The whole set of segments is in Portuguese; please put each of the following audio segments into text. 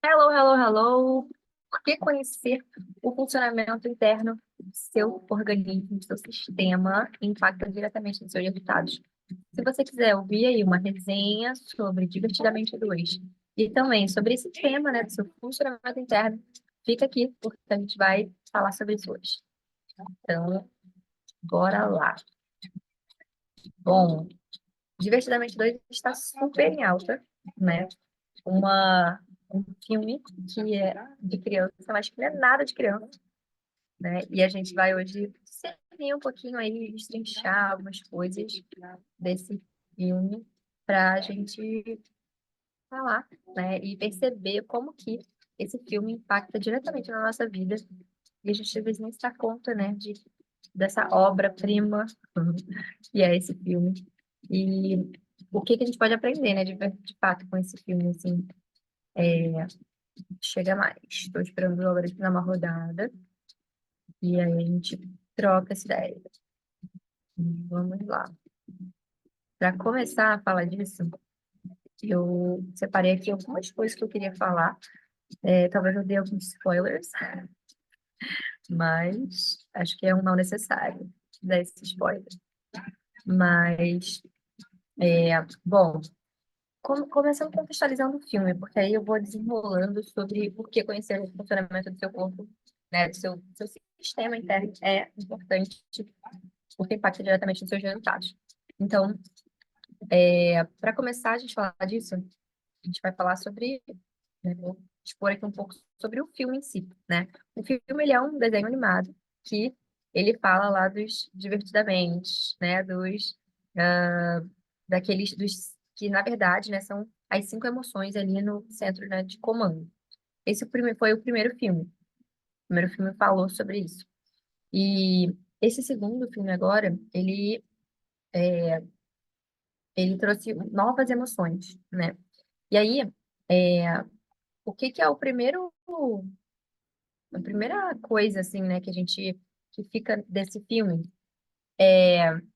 Hello, hello, hello. Por que conhecer o funcionamento interno do seu organismo, do seu sistema, impacta diretamente nos seus resultados? Se você quiser ouvir aí uma resenha sobre Divertidamente 2 e também sobre esse tema, né, do seu funcionamento interno, fica aqui, porque a gente vai falar sobre isso hoje. Então, bora lá. Bom, Divertidamente 2 está super em alta, né? Um filme que é de criança, mas que não é nada de criança, né? E a gente vai hoje discernir um pouquinho aí, destrinchar algumas coisas desse filme para a gente falar, né? E perceber como que esse filme impacta diretamente na nossa vida e a gente às vezes nem se dá conta, né? Dessa obra-prima que é esse filme. E o que que a gente pode aprender, né? De fato, com esse filme, assim. Chega mais. Estou esperando o Álvaro dar uma rodada. E aí a gente troca essa ideia. Vamos lá. Para começar a falar disso, eu separei aqui algumas coisas que eu queria falar. Talvez eu dê alguns spoilers, mas acho que é um mal necessário dar esse spoiler. Mas, bom, começando contextualizando o filme, porque aí eu vou desenrolando sobre por que conhecer o funcionamento do seu corpo, né, do seu sistema interno é importante, porque impacta diretamente nos seus resultados. Então, para começar a gente falar disso, a gente vai falar sobre, né, vou expor aqui um pouco sobre o filme em si, né? O filme, ele é um desenho animado que ele fala lá dos divertidamente, né? Ah, dos que, na verdade, né, são as cinco emoções ali no centro, né, de comando. Esse foi o primeiro filme. O primeiro filme falou sobre isso. E esse segundo filme agora, ele trouxe novas emoções, né? E aí, é, o que que é a primeira coisa, assim, né, que fica desse filme,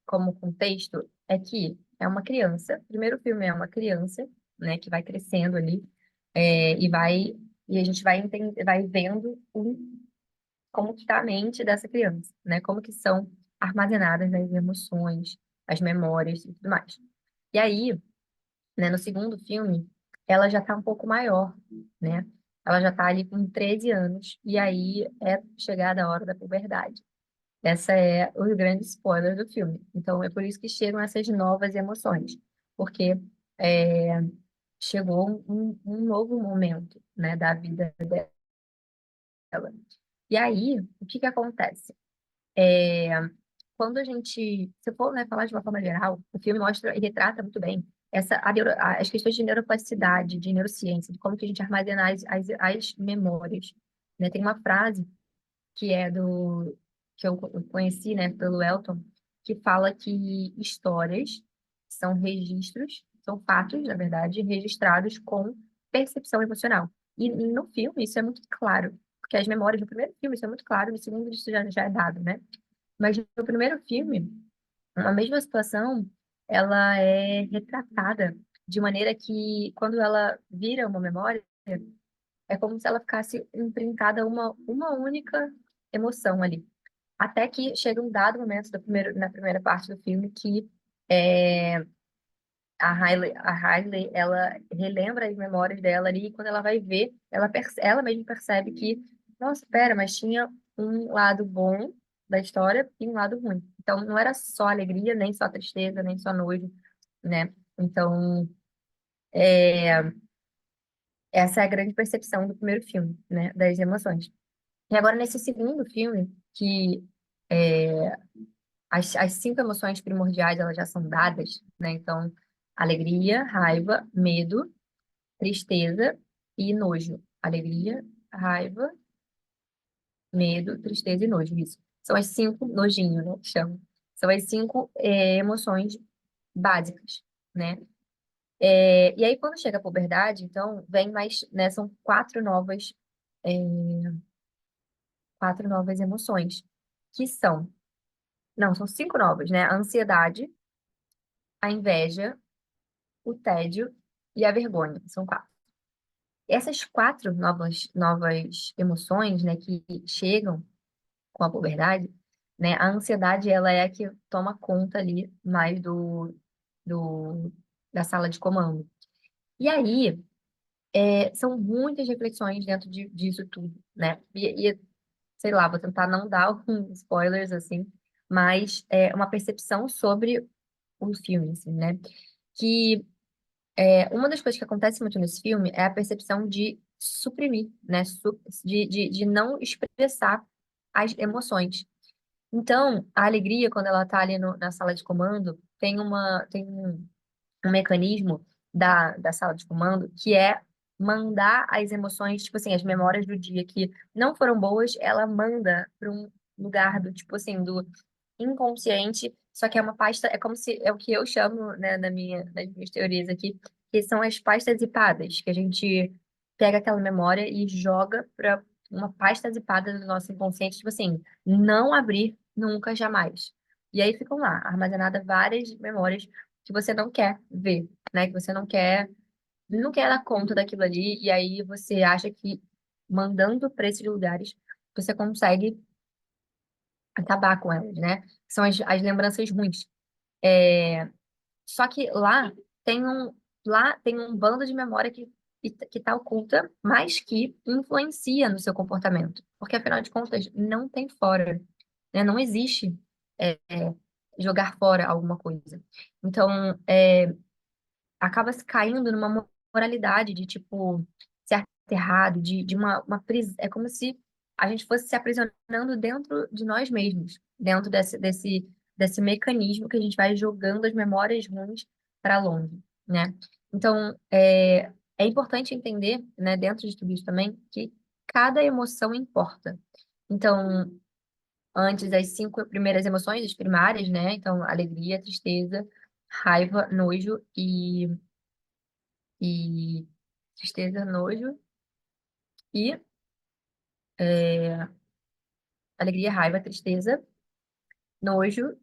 como contexto, é que é uma criança, o primeiro filme é uma criança, né, que vai crescendo ali, e a gente vai vendo como que tá a mente dessa criança, né, como que são armazenadas as emoções, as memórias e tudo mais. E aí, né? No segundo filme, ela já tá um pouco maior, né? Ela já tá ali com 13 anos, e aí é chegada a hora da puberdade. Essa é o grande spoiler do filme. Então, é por isso que chegam essas novas emoções, porque é, chegou um novo momento, né, da vida dela. E aí, o que que acontece? Quando a gente, se eu for, né, falar de uma forma geral, o filme mostra e retrata muito bem as questões de neuroplasticidade, de neurociência, de como que a gente armazena as memórias, né? Tem uma frase que é que eu conheci, né, pelo Elton, que fala que histórias são registros, são fatos, na verdade, registrados com percepção emocional. E no filme isso é muito claro, porque as memórias do primeiro filme isso é muito claro, no segundo isso já é dado, né? Mas no primeiro filme, a mesma situação, ela é retratada de maneira que, quando ela vira uma memória, é como se ela ficasse imprintada uma única emoção ali. Até que chega um dado momento na primeira parte do filme que é, a Riley, ela relembra as memórias dela ali, e quando ela vai ver, ela mesma percebe que, nossa, pera, mas tinha um lado bom da história e um lado ruim. Então, não era só alegria, nem só tristeza, nem só nojo, né? Então, é, essa é a grande percepção do primeiro filme, né? Das emoções. E agora, nesse segundo filme, que é, as cinco emoções primordiais, elas já são dadas, né? Então, alegria, raiva, medo, tristeza e nojo. Alegria, raiva, medo, tristeza e nojo. Isso. São as cinco, nojinho, né? Que chama. São as cinco emoções básicas, né? E aí, quando chega a puberdade, então, vem mais, né? São é, quatro novas emoções, que são, não, são cinco novas, né? A ansiedade, a inveja, o tédio e a vergonha. São quatro. Essas quatro novas emoções, né, que chegam com a puberdade, né, a ansiedade, ela é a que toma conta ali mais do, da sala de comando. E aí, são muitas reflexões dentro disso tudo, né? Sei lá, vou tentar não dar alguns spoilers, assim, mas é uma percepção sobre o filme, assim, né? Que uma das coisas que acontece muito nesse filme é a percepção de suprimir, né? De não expressar as emoções. Então, a alegria, quando ela tá ali na sala de comando, tem um mecanismo da sala de comando que é mandar as emoções, tipo assim, as memórias do dia que não foram boas, ela manda para um lugar do, tipo assim, do inconsciente, só que é uma pasta, é como se, é o que eu chamo, né, nas minhas teorias aqui, que são as pastas zipadas, que a gente pega aquela memória e joga para uma pasta zipada do nosso inconsciente, tipo assim, não abrir nunca, jamais. E aí ficam lá, armazenadas várias memórias que você não quer ver, né, que você não quer dar conta daquilo ali, e aí você acha que mandando para esses lugares, você consegue acabar com elas, né? São as lembranças ruins. É, Só que lá tem um bando de memória que está oculta, mas que influencia no seu comportamento. Porque, afinal de contas, não tem fora, né? Não existe jogar fora alguma coisa. Então, acaba se caindo numa moralidade de, tipo, certo e errado, de uma prisão. É como se a gente fosse se aprisionando dentro de nós mesmos, dentro desse mecanismo que a gente vai jogando as memórias ruins para longe, né? Então, é importante entender, né, dentro de tudo isso também, que cada emoção importa. Então, antes das cinco primeiras emoções, as primárias, né? Então, alegria, tristeza, raiva, nojo e tristeza, nojo e alegria, raiva, tristeza, nojo.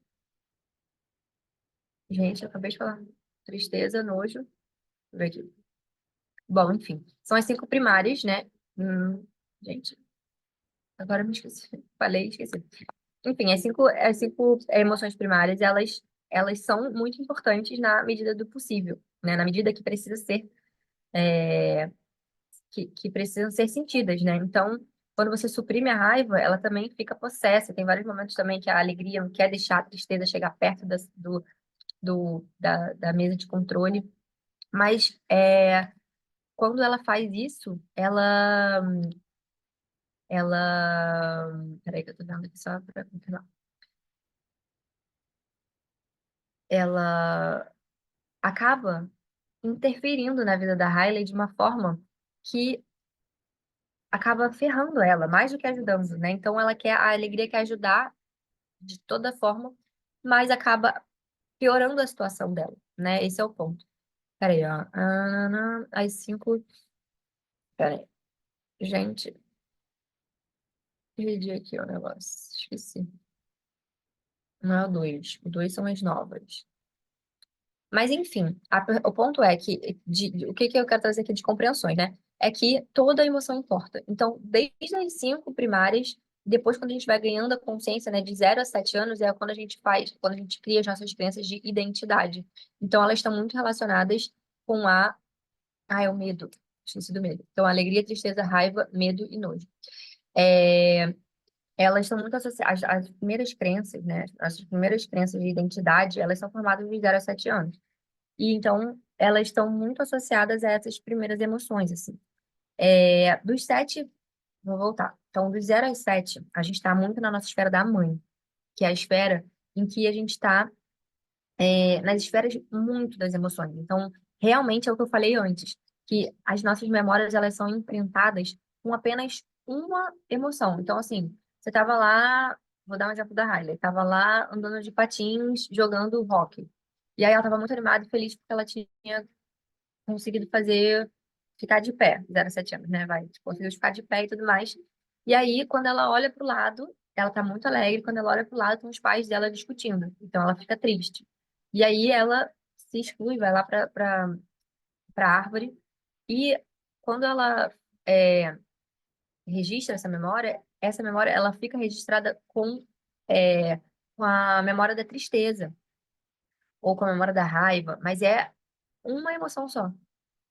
Gente, eu acabei de falar. Tristeza, nojo. Deixa eu ver aqui. Bom, enfim, são as cinco primárias, né? Gente, agora eu me esqueci. Falei, e esqueci. Enfim, as cinco emoções primárias, elas são muito importantes na medida do possível, né? Na medida que precisa ser que precisam ser sentidas, né? Então, quando você suprime a raiva, ela também fica possessa. Tem vários momentos também que a alegria não quer deixar a tristeza chegar perto da mesa de controle. Mas quando ela faz isso, peraí que eu tô vendo aqui só para confirmar. Ela acaba interferindo na vida da Riley de uma forma que acaba ferrando ela, mais do que ajudando, né? Então a alegria quer ajudar de toda forma, mas acaba piorando a situação dela, né? Esse é o ponto. Peraí, ó. As cinco. Peraí. Gente, perdi aqui o negócio. Esqueci. Não é o dois. O dois são as novas. Mas, enfim, o ponto é que, o que eu quero trazer aqui de compreensões, né? É que toda emoção importa. Então, desde as cinco primárias, depois, quando a gente vai ganhando a consciência, né, de 0 a 7 anos, é quando a gente cria as nossas crenças de identidade. Então, elas estão muito relacionadas com é o medo. Esqueci do medo. Então, alegria, tristeza, raiva, medo e nojo. É, Elas estão muito associadas, as primeiras crenças, né? As primeiras crenças de identidade, elas são formadas de 0 a 7 anos. E então, elas estão muito associadas a essas primeiras emoções, assim. Dos sete, vou voltar. Então, dos 0 aos 7, a gente está muito na nossa esfera da mãe, que é a esfera em que a gente está nas esferas muito das emoções. Então, realmente é o que eu falei antes, que as nossas memórias, elas são imprintadas com apenas uma emoção. Então, assim, você estava lá, vou dar um exemplo da Riley, estava lá andando de patins, jogando hóquei. E aí ela estava muito animada e feliz porque ela tinha conseguido ficar de pé, 0 a 7 anos, né? Vai, tipo, conseguiu ficar de pé e tudo mais. E aí, quando ela olha pro lado, ela tá muito alegre, quando ela olha pro lado, estão os pais dela discutindo. Então ela fica triste. E aí ela se exclui, vai lá pra árvore. E quando ela é, registra essa memória ela fica registrada é, com a memória da tristeza ou com a memória da raiva, mas é uma emoção só.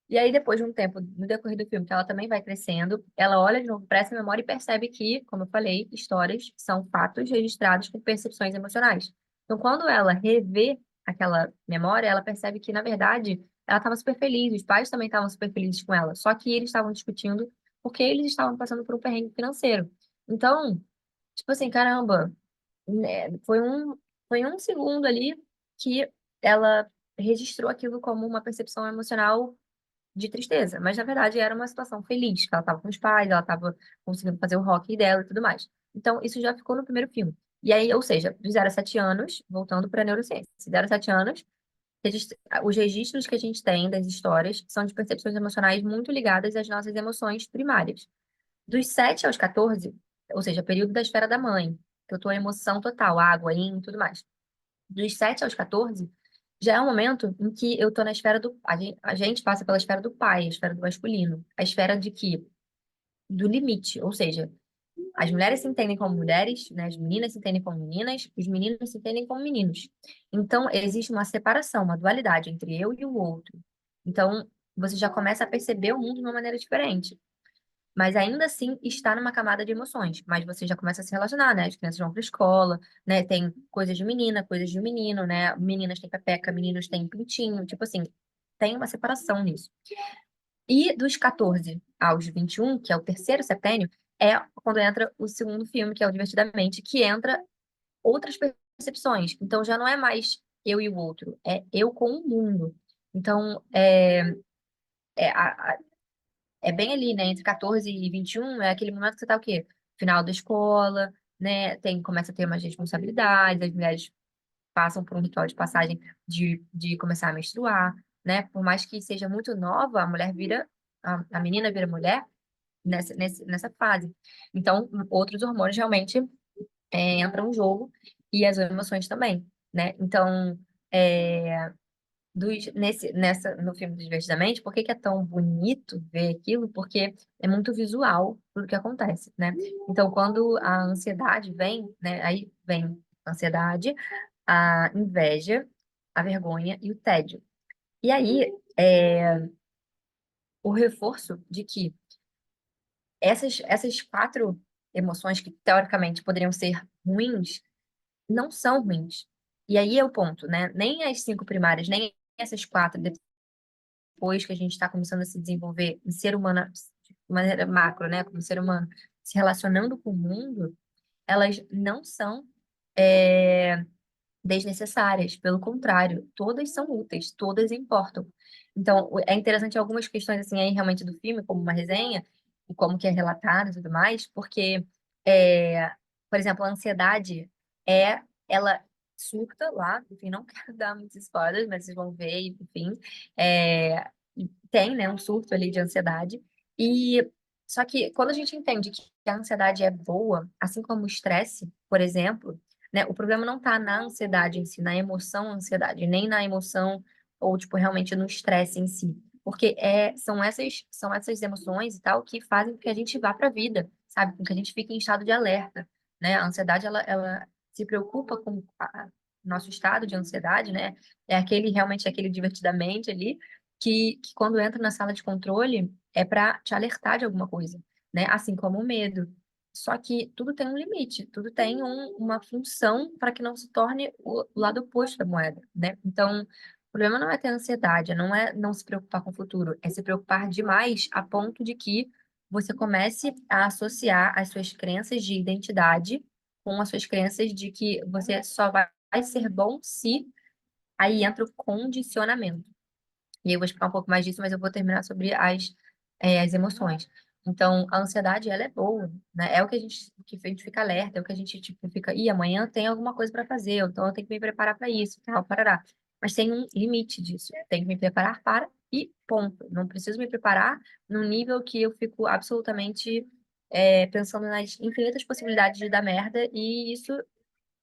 E aí, depois de um tempo, no decorrer do filme, que ela também vai crescendo, ela olha de novo para essa memória e percebe que, como eu falei, histórias são fatos registrados com percepções emocionais. Então, quando ela revê aquela memória, ela percebe que, na verdade, ela estava super feliz, os pais também estavam super felizes com ela, só que eles estavam discutindo porque eles estavam passando por um perrengue financeiro. Então, tipo assim, caramba, né, foi um segundo ali que ela registrou aquilo como uma percepção emocional de tristeza, mas na verdade era uma situação feliz, que ela estava com os pais, ela estava conseguindo fazer o rock dela e tudo mais. Então, isso já ficou no primeiro filme. E aí, ou seja, dos 0 a 7 anos, voltando para a neurociência, 0 a 7 anos, os registros que a gente tem das histórias são de percepções emocionais muito ligadas às nossas emoções primárias. Dos 7 aos 14, ou seja, período da esfera da mãe, que eu tô em emoção total, água, yin, tudo mais. Dos 7 aos 14, já é um momento em que eu tô na esfera do. A gente passa pela esfera do pai, a esfera do masculino, a esfera de que? Do limite, ou seja, as mulheres se entendem como mulheres, né? As meninas se entendem como meninas, os meninos se entendem como meninos. Então, existe uma separação, uma dualidade entre eu e o outro. Então, você já começa a perceber o mundo de uma maneira diferente. Mas ainda assim está numa camada de emoções. Mas você já começa a se relacionar, né? As crianças vão para escola, né? Tem coisas de menina, coisas de menino, né? Meninas têm pepeca, meninos têm pintinho. Tipo assim, tem uma separação nisso. E dos 14 aos 21, que é o terceiro sepênio, é quando entra o segundo filme, que é o Divertidamente, que entra outras percepções. Então já não é mais eu e o outro, é eu com o mundo. Então, é, a, é bem ali, né? Entre 14 e 21 é aquele momento que você tá o quê? Final da escola, né? Começa a ter mais responsabilidades, as mulheres passam por um ritual de passagem de começar a menstruar, né? Por mais que seja muito nova, a menina vira mulher nessa fase. Então, outros hormônios realmente entram no jogo e as emoções também, né? Então, é, no filme do Divertidamente, por que que é tão bonito ver aquilo? Porque é muito visual tudo que acontece, né? Então, quando a ansiedade vem, né? Aí vem a ansiedade, a inveja, a vergonha e o tédio. E aí, o reforço de que essas quatro emoções que teoricamente poderiam ser ruins, não são ruins. E aí é o ponto, né? Nem as cinco primárias, nem essas quatro depois que a gente está começando a se desenvolver em ser humano, de maneira macro, né, como ser humano, se relacionando com o mundo, elas não são é, desnecessárias. Pelo contrário, todas são úteis, todas importam. Então, é interessante algumas questões assim aí realmente do filme, como uma resenha e como que é relatado e tudo mais, porque, é, por exemplo, a ansiedade ela surta lá, enfim, não quero dar muitos spoilers, mas vocês vão ver, enfim, e tem, né, um surto ali de ansiedade. E só que quando a gente entende que a ansiedade é boa, assim como o estresse, por exemplo, né? O problema não está na ansiedade em si, na emoção ansiedade, nem na emoção ou, tipo, realmente no estresse em si. Porque são essas emoções e tal que fazem com que a gente vá para a vida, sabe? Com que a gente fique em estado de alerta, né? A ansiedade, ela se preocupa com nosso estado de ansiedade, né? Realmente aquele divertidamente ali, que quando entra na sala de controle é para te alertar de alguma coisa, né? Assim como o medo. Só que tudo tem um limite, tudo tem uma função para que não se torne o lado oposto da moeda, né? Então, o problema não é ter ansiedade, não é não se preocupar com o futuro, é se preocupar demais a ponto de que você comece a associar as suas crenças de identidade com as suas crenças de que você só vai ser bom se aí entra o condicionamento. E eu vou explicar um pouco mais disso, mas eu vou terminar sobre as emoções. Então, a ansiedade, ela é boa, né? É o que a gente fica alerta, é o que a gente, tipo, fica, amanhã tem alguma coisa para fazer, então eu tenho que me preparar para isso, tal, parará. Mas tem um limite disso. Tenho que me preparar para e ponto. Não preciso me preparar num nível que eu fico absolutamente pensando nas infinitas possibilidades de dar merda, e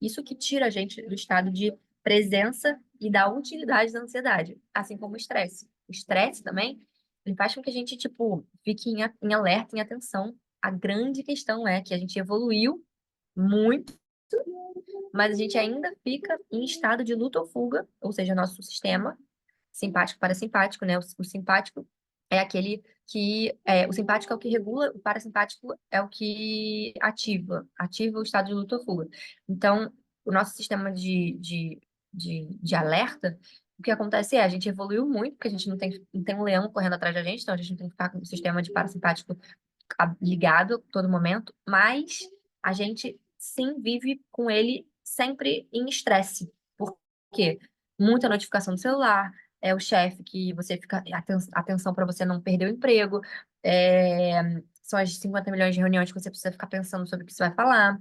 isso que tira a gente do estado de presença e da utilidade da ansiedade, assim como o estresse. O estresse também, Ele faz com que a gente, tipo, fique em alerta, em atenção. A grande questão é que a gente evoluiu muito, mas a gente ainda fica em estado de luta ou fuga, ou seja, nosso sistema simpático parasimpático, né? O simpático é aquele o simpático é o que regula, o parasimpático é o que ativa o estado de luta ou fuga. Então, o nosso sistema de alerta, o que acontece é, a gente evoluiu muito, porque a gente não tem um leão correndo atrás da gente, então a gente não tem que ficar com o sistema de parasimpático ligado todo momento, mas a gente sim vive com ele sempre em estresse. Por quê? Muita notificação do celular, é o chefe que você fica atenção para você não perder o emprego, são as 50 milhões de reuniões que você precisa ficar pensando sobre o que você vai falar.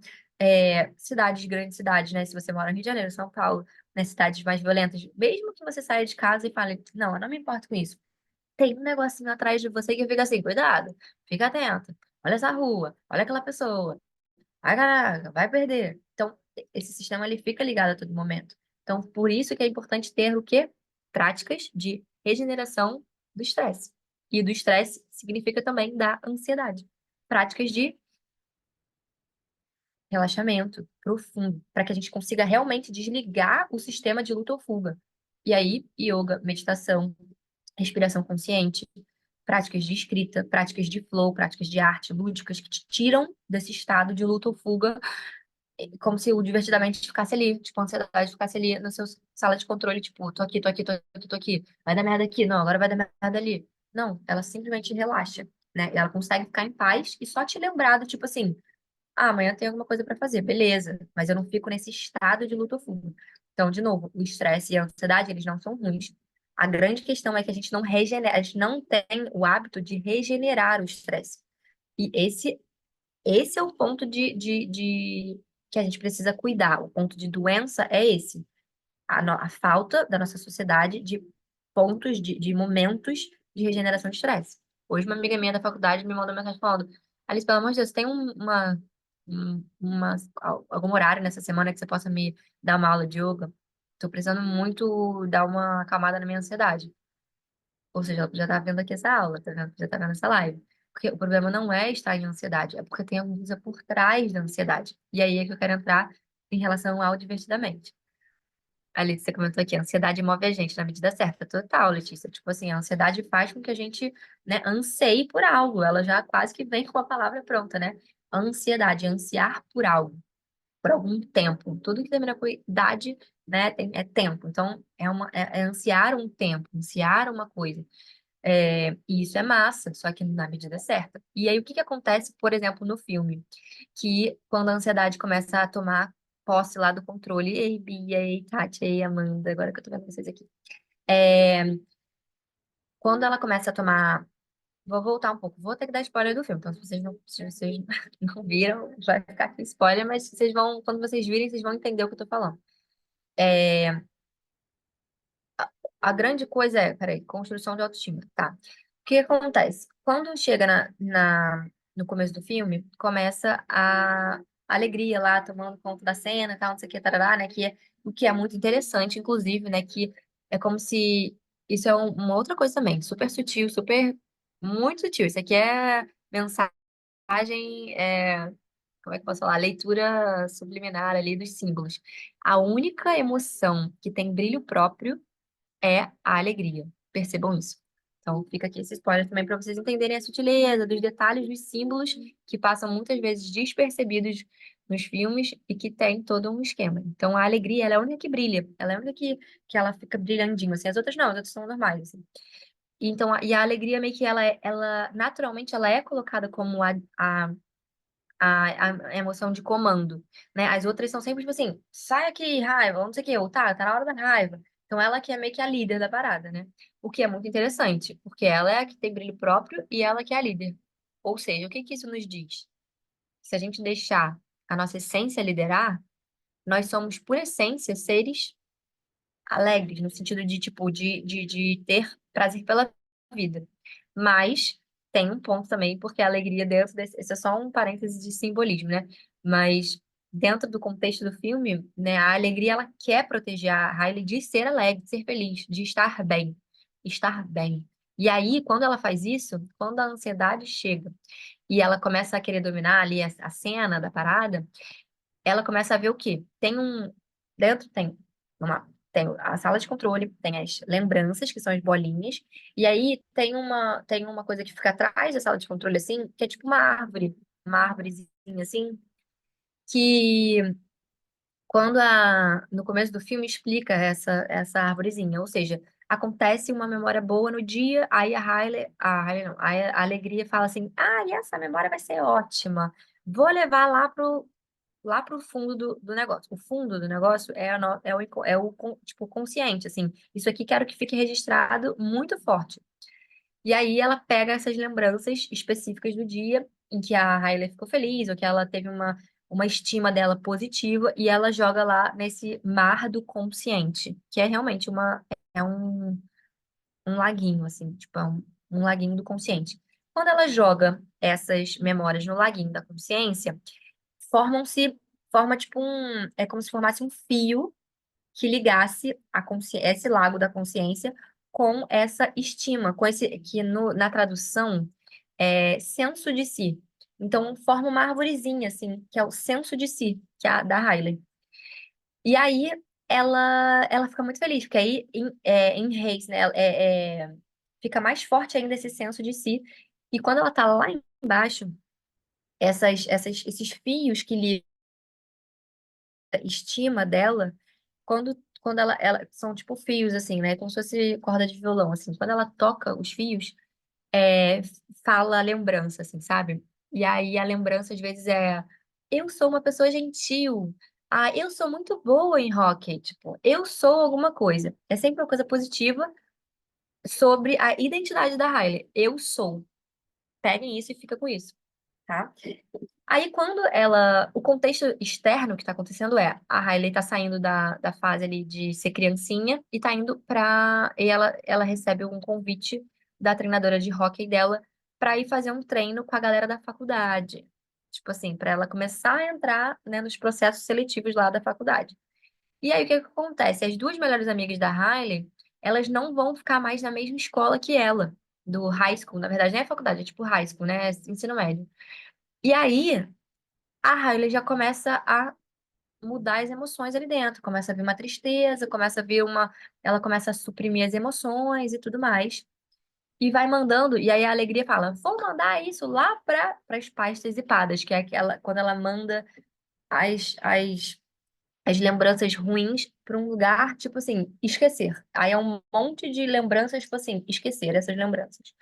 Grandes cidades, né? Se você mora no Rio de Janeiro, São Paulo, nas cidades mais violentas, mesmo que você saia de casa e fale, não, eu não me importo com isso, tem um negocinho atrás de você que fica assim, cuidado, fica atento, olha essa rua, olha aquela pessoa, ai caraca, vai perder. Então, esse sistema ele fica ligado a todo momento. Então, por isso que é importante ter o quê? Práticas de regeneração do estresse. E do estresse significa também da ansiedade. Práticas de relaxamento profundo, para que a gente consiga realmente desligar o sistema de luta ou fuga. E aí, yoga, meditação, respiração consciente, práticas de escrita, práticas de flow, práticas de arte lúdicas que te tiram desse estado de luta ou fuga, como se o divertidamente ficasse ali, tipo, a ansiedade ficasse ali na sua sala de controle, tipo, tô aqui, tô aqui, tô aqui, tô aqui, vai dar merda aqui, não, agora vai dar merda ali. Não, ela simplesmente relaxa, né? E ela consegue ficar em paz e só te lembrar do tipo assim, ah, amanhã tem alguma coisa para fazer, beleza, mas eu não fico nesse estado de luta ou fuga. Então, de novo, o estresse e a ansiedade, eles não são ruins. A grande questão é que a gente não regenera, a gente não tem o hábito de regenerar o estresse. E esse é o ponto que a gente precisa cuidar. O ponto de doença é esse. A falta da nossa sociedade de pontos, de momentos de regeneração de estresse. Hoje, uma amiga minha da faculdade me mandou uma mensagem falando: Alice, pelo amor de Deus, tem algum horário nessa semana que você possa me dar uma aula de yoga? Tô precisando muito dar uma acalmada na minha ansiedade. Ou seja, ela já tá vendo aqui essa aula, tá vendo? Já tá vendo essa live. Porque o problema não é estar em ansiedade, é porque tem alguma coisa por trás da ansiedade. E aí é que eu quero entrar em relação ao divertidamente. A Letícia comentou aqui, a ansiedade move a gente na medida certa. Total, Letícia. Tipo assim, a ansiedade faz com que a gente, né, anseie por algo. Ela já quase que vem com a palavra pronta, né? Ansiedade, ansiar por algo, por algum tempo. Tudo que termina com idade, né, é tempo. Então, é ansiar um tempo, ansiar uma coisa. E isso é massa, só que na medida certa. E aí, o que que acontece, por exemplo, no filme? Que quando a ansiedade começa a tomar posse lá do controle, ei, Bia, ei, Tati, ei, Amanda, agora que eu tô vendo vocês aqui. É, quando ela começa a tomar. Vou voltar um pouco, vou ter que dar spoiler do filme, então se vocês não viram, vai ficar aqui spoiler, mas vocês vão, quando vocês virem, vocês vão entender o que eu tô falando. É, A grande coisa é, peraí, construção de autoestima. Tá. O que acontece? Quando chega no começo do filme, começa a alegria lá, tomando conta da cena, tal, não sei o que, tarará, né? O que é muito interessante, inclusive, né? Que é como se. Isso é uma outra coisa também, super sutil, super. Muito sutil. Isso aqui é mensagem, como é que eu posso falar? Leitura subliminar ali dos símbolos. A única emoção que tem brilho próprio é a alegria. Percebam isso. Então, fica aqui esse spoiler também para vocês entenderem a sutileza dos detalhes dos símbolos que passam muitas vezes despercebidos nos filmes e que tem todo um esquema. Então, a alegria, ela é a única que brilha, ela é a única que ela fica brilhandinha, assim. As outras não, as outras são normais, assim. Então, e a alegria meio que ela naturalmente, ela é colocada como a emoção de comando, né? As outras são sempre tipo assim, sai aqui, raiva, ou não sei o quê, ou tá na hora da raiva. Então ela que é meio que a líder da parada, né? O que é muito interessante, porque ela é a que tem brilho próprio e ela que é a líder. Ou seja, o que que isso nos diz? Se a gente deixar a nossa essência liderar, nós somos, por essência, seres alegres, no sentido de, tipo, de ter prazer pela vida. Mas tem um ponto também, porque a alegria dentro desse, esse é só um parêntese de simbolismo, né? Mas dentro do contexto do filme, né, a alegria, ela quer proteger a Riley de ser alegre, de ser feliz, de estar bem. Estar bem. E aí, quando ela faz isso, quando a ansiedade chega e ela começa a querer dominar ali a cena da parada, ela começa a ver o quê? Dentro tem a sala de controle, tem as lembranças, que são as bolinhas, e aí tem uma coisa que fica atrás da sala de controle, assim, que é tipo uma árvorezinha, assim, que no começo do filme explica essa arvorezinha, ou seja, acontece uma memória boa no dia, aí a Riley não, aí a Alegria fala assim, e essa memória vai ser ótima, vou levar lá pro fundo do negócio. O fundo do negócio tipo, consciente, assim, isso aqui quero que fique registrado muito forte. E aí ela pega essas lembranças específicas do dia em que a Riley ficou feliz, ou que ela teve uma estima dela positiva, e ela joga lá nesse mar do consciente, que é realmente um laguinho, assim, tipo, um laguinho do consciente. Quando ela joga essas memórias no laguinho da consciência, formam-se, forma tipo é como se formasse um fio que ligasse esse lago da consciência com essa estima, com esse que na tradução é senso de si. Então forma uma arvorezinha assim, que é o senso de si, que é a da Riley. E aí ela fica muito feliz, porque aí enraise, né? Fica mais forte ainda esse senso de si. E quando ela tá lá embaixo, esses fios que ligam a estima dela, quando ela são tipo fios, assim, né? Como se fosse corda de violão, assim. Quando ela toca os fios, é, fala a lembrança, assim, sabe? E aí a lembrança, às vezes, eu sou uma pessoa gentil. Eu sou muito boa em hockey. Tipo, eu sou alguma coisa. É sempre uma coisa positiva sobre a identidade da Riley. Eu sou. Peguem isso e fica com isso, tá? Aí, o contexto externo que está acontecendo a Riley tá saindo da fase ali de ser criancinha e tá indo e ela recebe um convite da treinadora de hóquei dela para ir fazer um treino com a galera da faculdade. Tipo assim, para ela começar a entrar, né, nos processos seletivos lá da faculdade. E aí, o que que acontece? As duas melhores amigas da Riley, elas não vão ficar mais na mesma escola que ela, do high school. Na verdade, não é faculdade, é tipo high school, né? Ensino médio. E aí a Riley já começa a mudar as emoções ali dentro. Começa a vir uma tristeza, começa a vir ela começa a suprimir as emoções e tudo mais. E vai mandando, e aí a alegria fala: vou mandar isso lá para as pastas e padas, que é aquela, quando ela manda as, as, as lembranças ruins para um lugar, tipo assim, esquecer. Aí é um monte de lembranças, tipo assim, esquecer essas lembranças.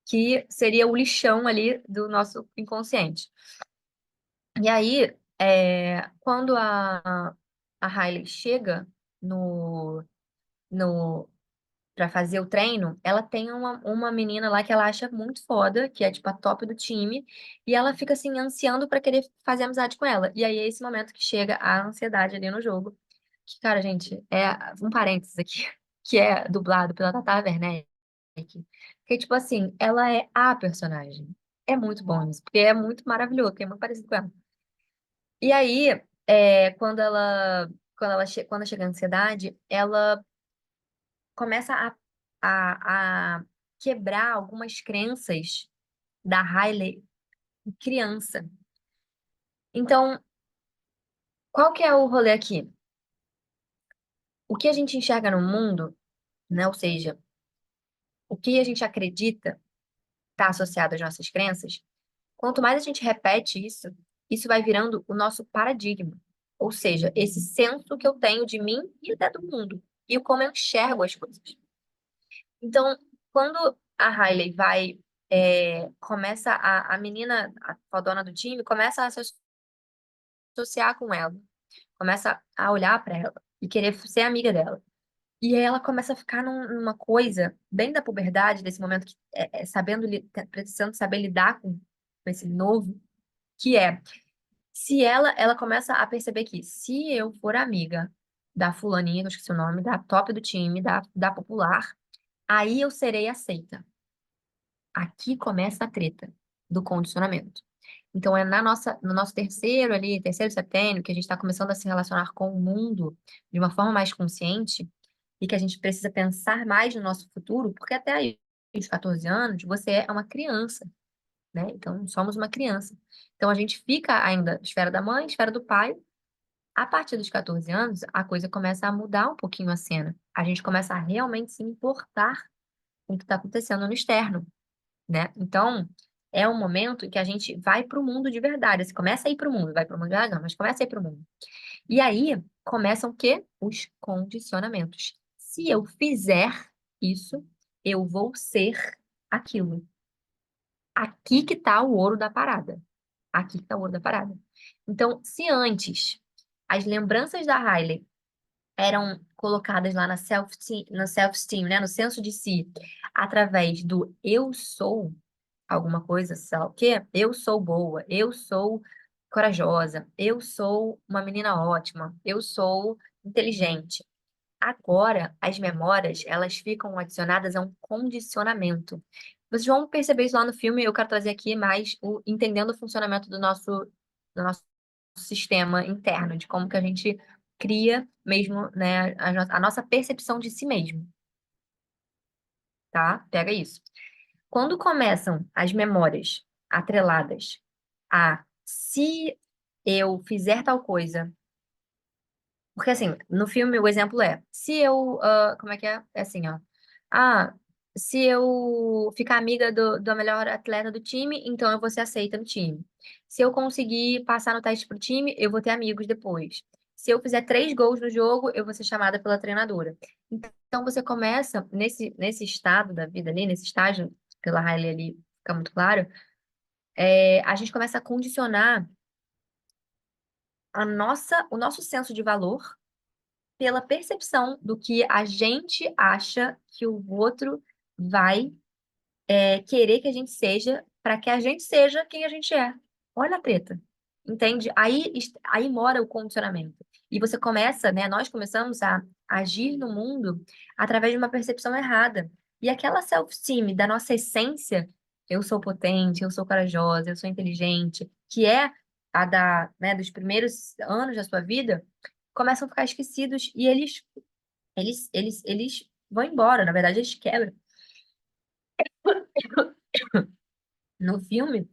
Que seria o lixão ali do nosso inconsciente. E aí, quando a Riley chega no, no, para fazer o treino, ela tem uma menina lá que ela acha muito foda, que é tipo a top do time, e ela fica assim, ansiando pra querer fazer amizade com ela. E aí é esse momento que chega a ansiedade ali no jogo. Que, cara, gente, um parênteses aqui, que é dublado pela Tata Werneck. Que, tipo assim, ela é a personagem. É muito bom isso, porque é muito maravilhoso, porque é muito parecido com ela. E aí, quando chega a ansiedade, ela começa a quebrar algumas crenças da Riley criança. Então, qual que é o rolê aqui? O que a gente enxerga no mundo, né? Ou seja, o que a gente acredita está associado às nossas crenças. Quanto mais a gente repete isso vai virando o nosso paradigma. Ou seja, esse senso que eu tenho de mim e até do mundo. E como eu enxergo as coisas. Então, quando a Riley começa a menina, a fodona do time, começa a se associar com ela, começa a olhar para ela e querer ser amiga dela. E aí ela começa a ficar numa coisa, bem da puberdade, desse momento que precisando saber lidar com esse novo, que se ela começa a perceber que se eu for amiga da fulaninha, que eu esqueci o nome, da top do time, da popular, aí eu serei aceita. Aqui começa a treta do condicionamento. Então, no nosso terceiro setênio, que a gente está começando a se relacionar com o mundo de uma forma mais consciente e que a gente precisa pensar mais no nosso futuro, porque até aí dos 14 anos, você é uma criança, né? Então, somos uma criança. Então, a gente fica ainda esfera da mãe, esfera do pai. A partir dos 14 anos, a coisa começa a mudar um pouquinho a cena. A gente começa a realmente se importar com o que está acontecendo no externo, né? Então, é um momento em que a gente vai para o mundo de verdade. Você começa a ir para o mundo, vai para o mundo de verdade, não, mas começa a ir para o mundo. E aí começam o quê? Os condicionamentos. Se eu fizer isso, eu vou ser aquilo. Aqui que está o ouro da parada. Aqui que está o ouro da parada. Então, se antes as lembranças da Riley eram colocadas lá na self-esteem, né, no senso de si, através do eu sou alguma coisa, sei lá o quê? Eu sou boa, eu sou corajosa, eu sou uma menina ótima, eu sou inteligente. Agora, as memórias, elas ficam adicionadas a um condicionamento. Vocês vão perceber isso lá no filme, eu quero trazer aqui mais o entendendo o funcionamento do nosso sistema interno, de como que a gente cria mesmo, né, a nossa percepção de si mesmo, tá? Pega isso. Quando começam as memórias atreladas a se eu fizer tal coisa, porque assim, no filme o exemplo é, se eu, como é que é? É assim, ó. Ah, se eu ficar amiga do melhor atleta do time, então eu vou ser aceita no time. Se eu conseguir passar no teste pro time, eu vou ter amigos depois. Se eu fizer 3 gols no jogo, eu vou ser chamada pela treinadora. Então você começa nesse estado da vida ali, nesse estágio, pela Riley ali fica muito claro, a gente começa a condicionar o nosso senso de valor pela percepção do que a gente acha que o outro vai querer que a gente seja para que a gente seja quem a gente é. Olha a treta. Entende? Aí mora o condicionamento. E você começa, né? Nós começamos a agir no mundo através de uma percepção errada. E aquela self-esteem da nossa essência, eu sou potente, eu sou corajosa, eu sou inteligente, que é a né, dos primeiros anos da sua vida, começam a ficar esquecidos e eles vão embora. Na verdade, eles quebram. No filme,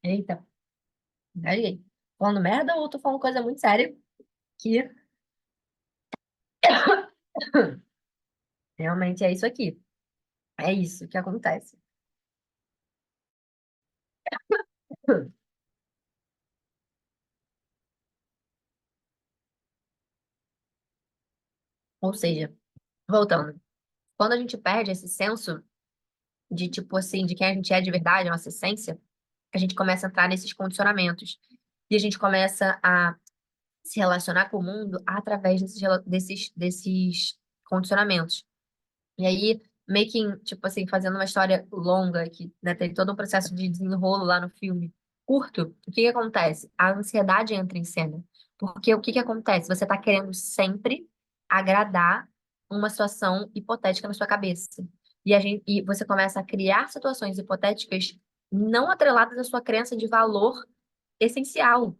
eita, engasguei. Falando merda ou tô falando coisa muito séria que realmente é isso aqui. É isso que acontece. Ou seja, voltando, quando a gente perde esse senso de tipo assim, de quem a gente é de verdade, a nossa essência, a gente começa a entrar nesses condicionamentos. E a gente começa a se relacionar com o mundo através desses condicionamentos. E aí, tipo assim, fazendo uma história longa, que, né, tem todo um processo de desenrolo lá no filme, curto, o que que acontece? A ansiedade entra em cena. Porque o que que acontece? Você está querendo sempre agradar uma situação hipotética na sua cabeça. E você começa a criar situações hipotéticas não atreladas à sua crença de valor essencial,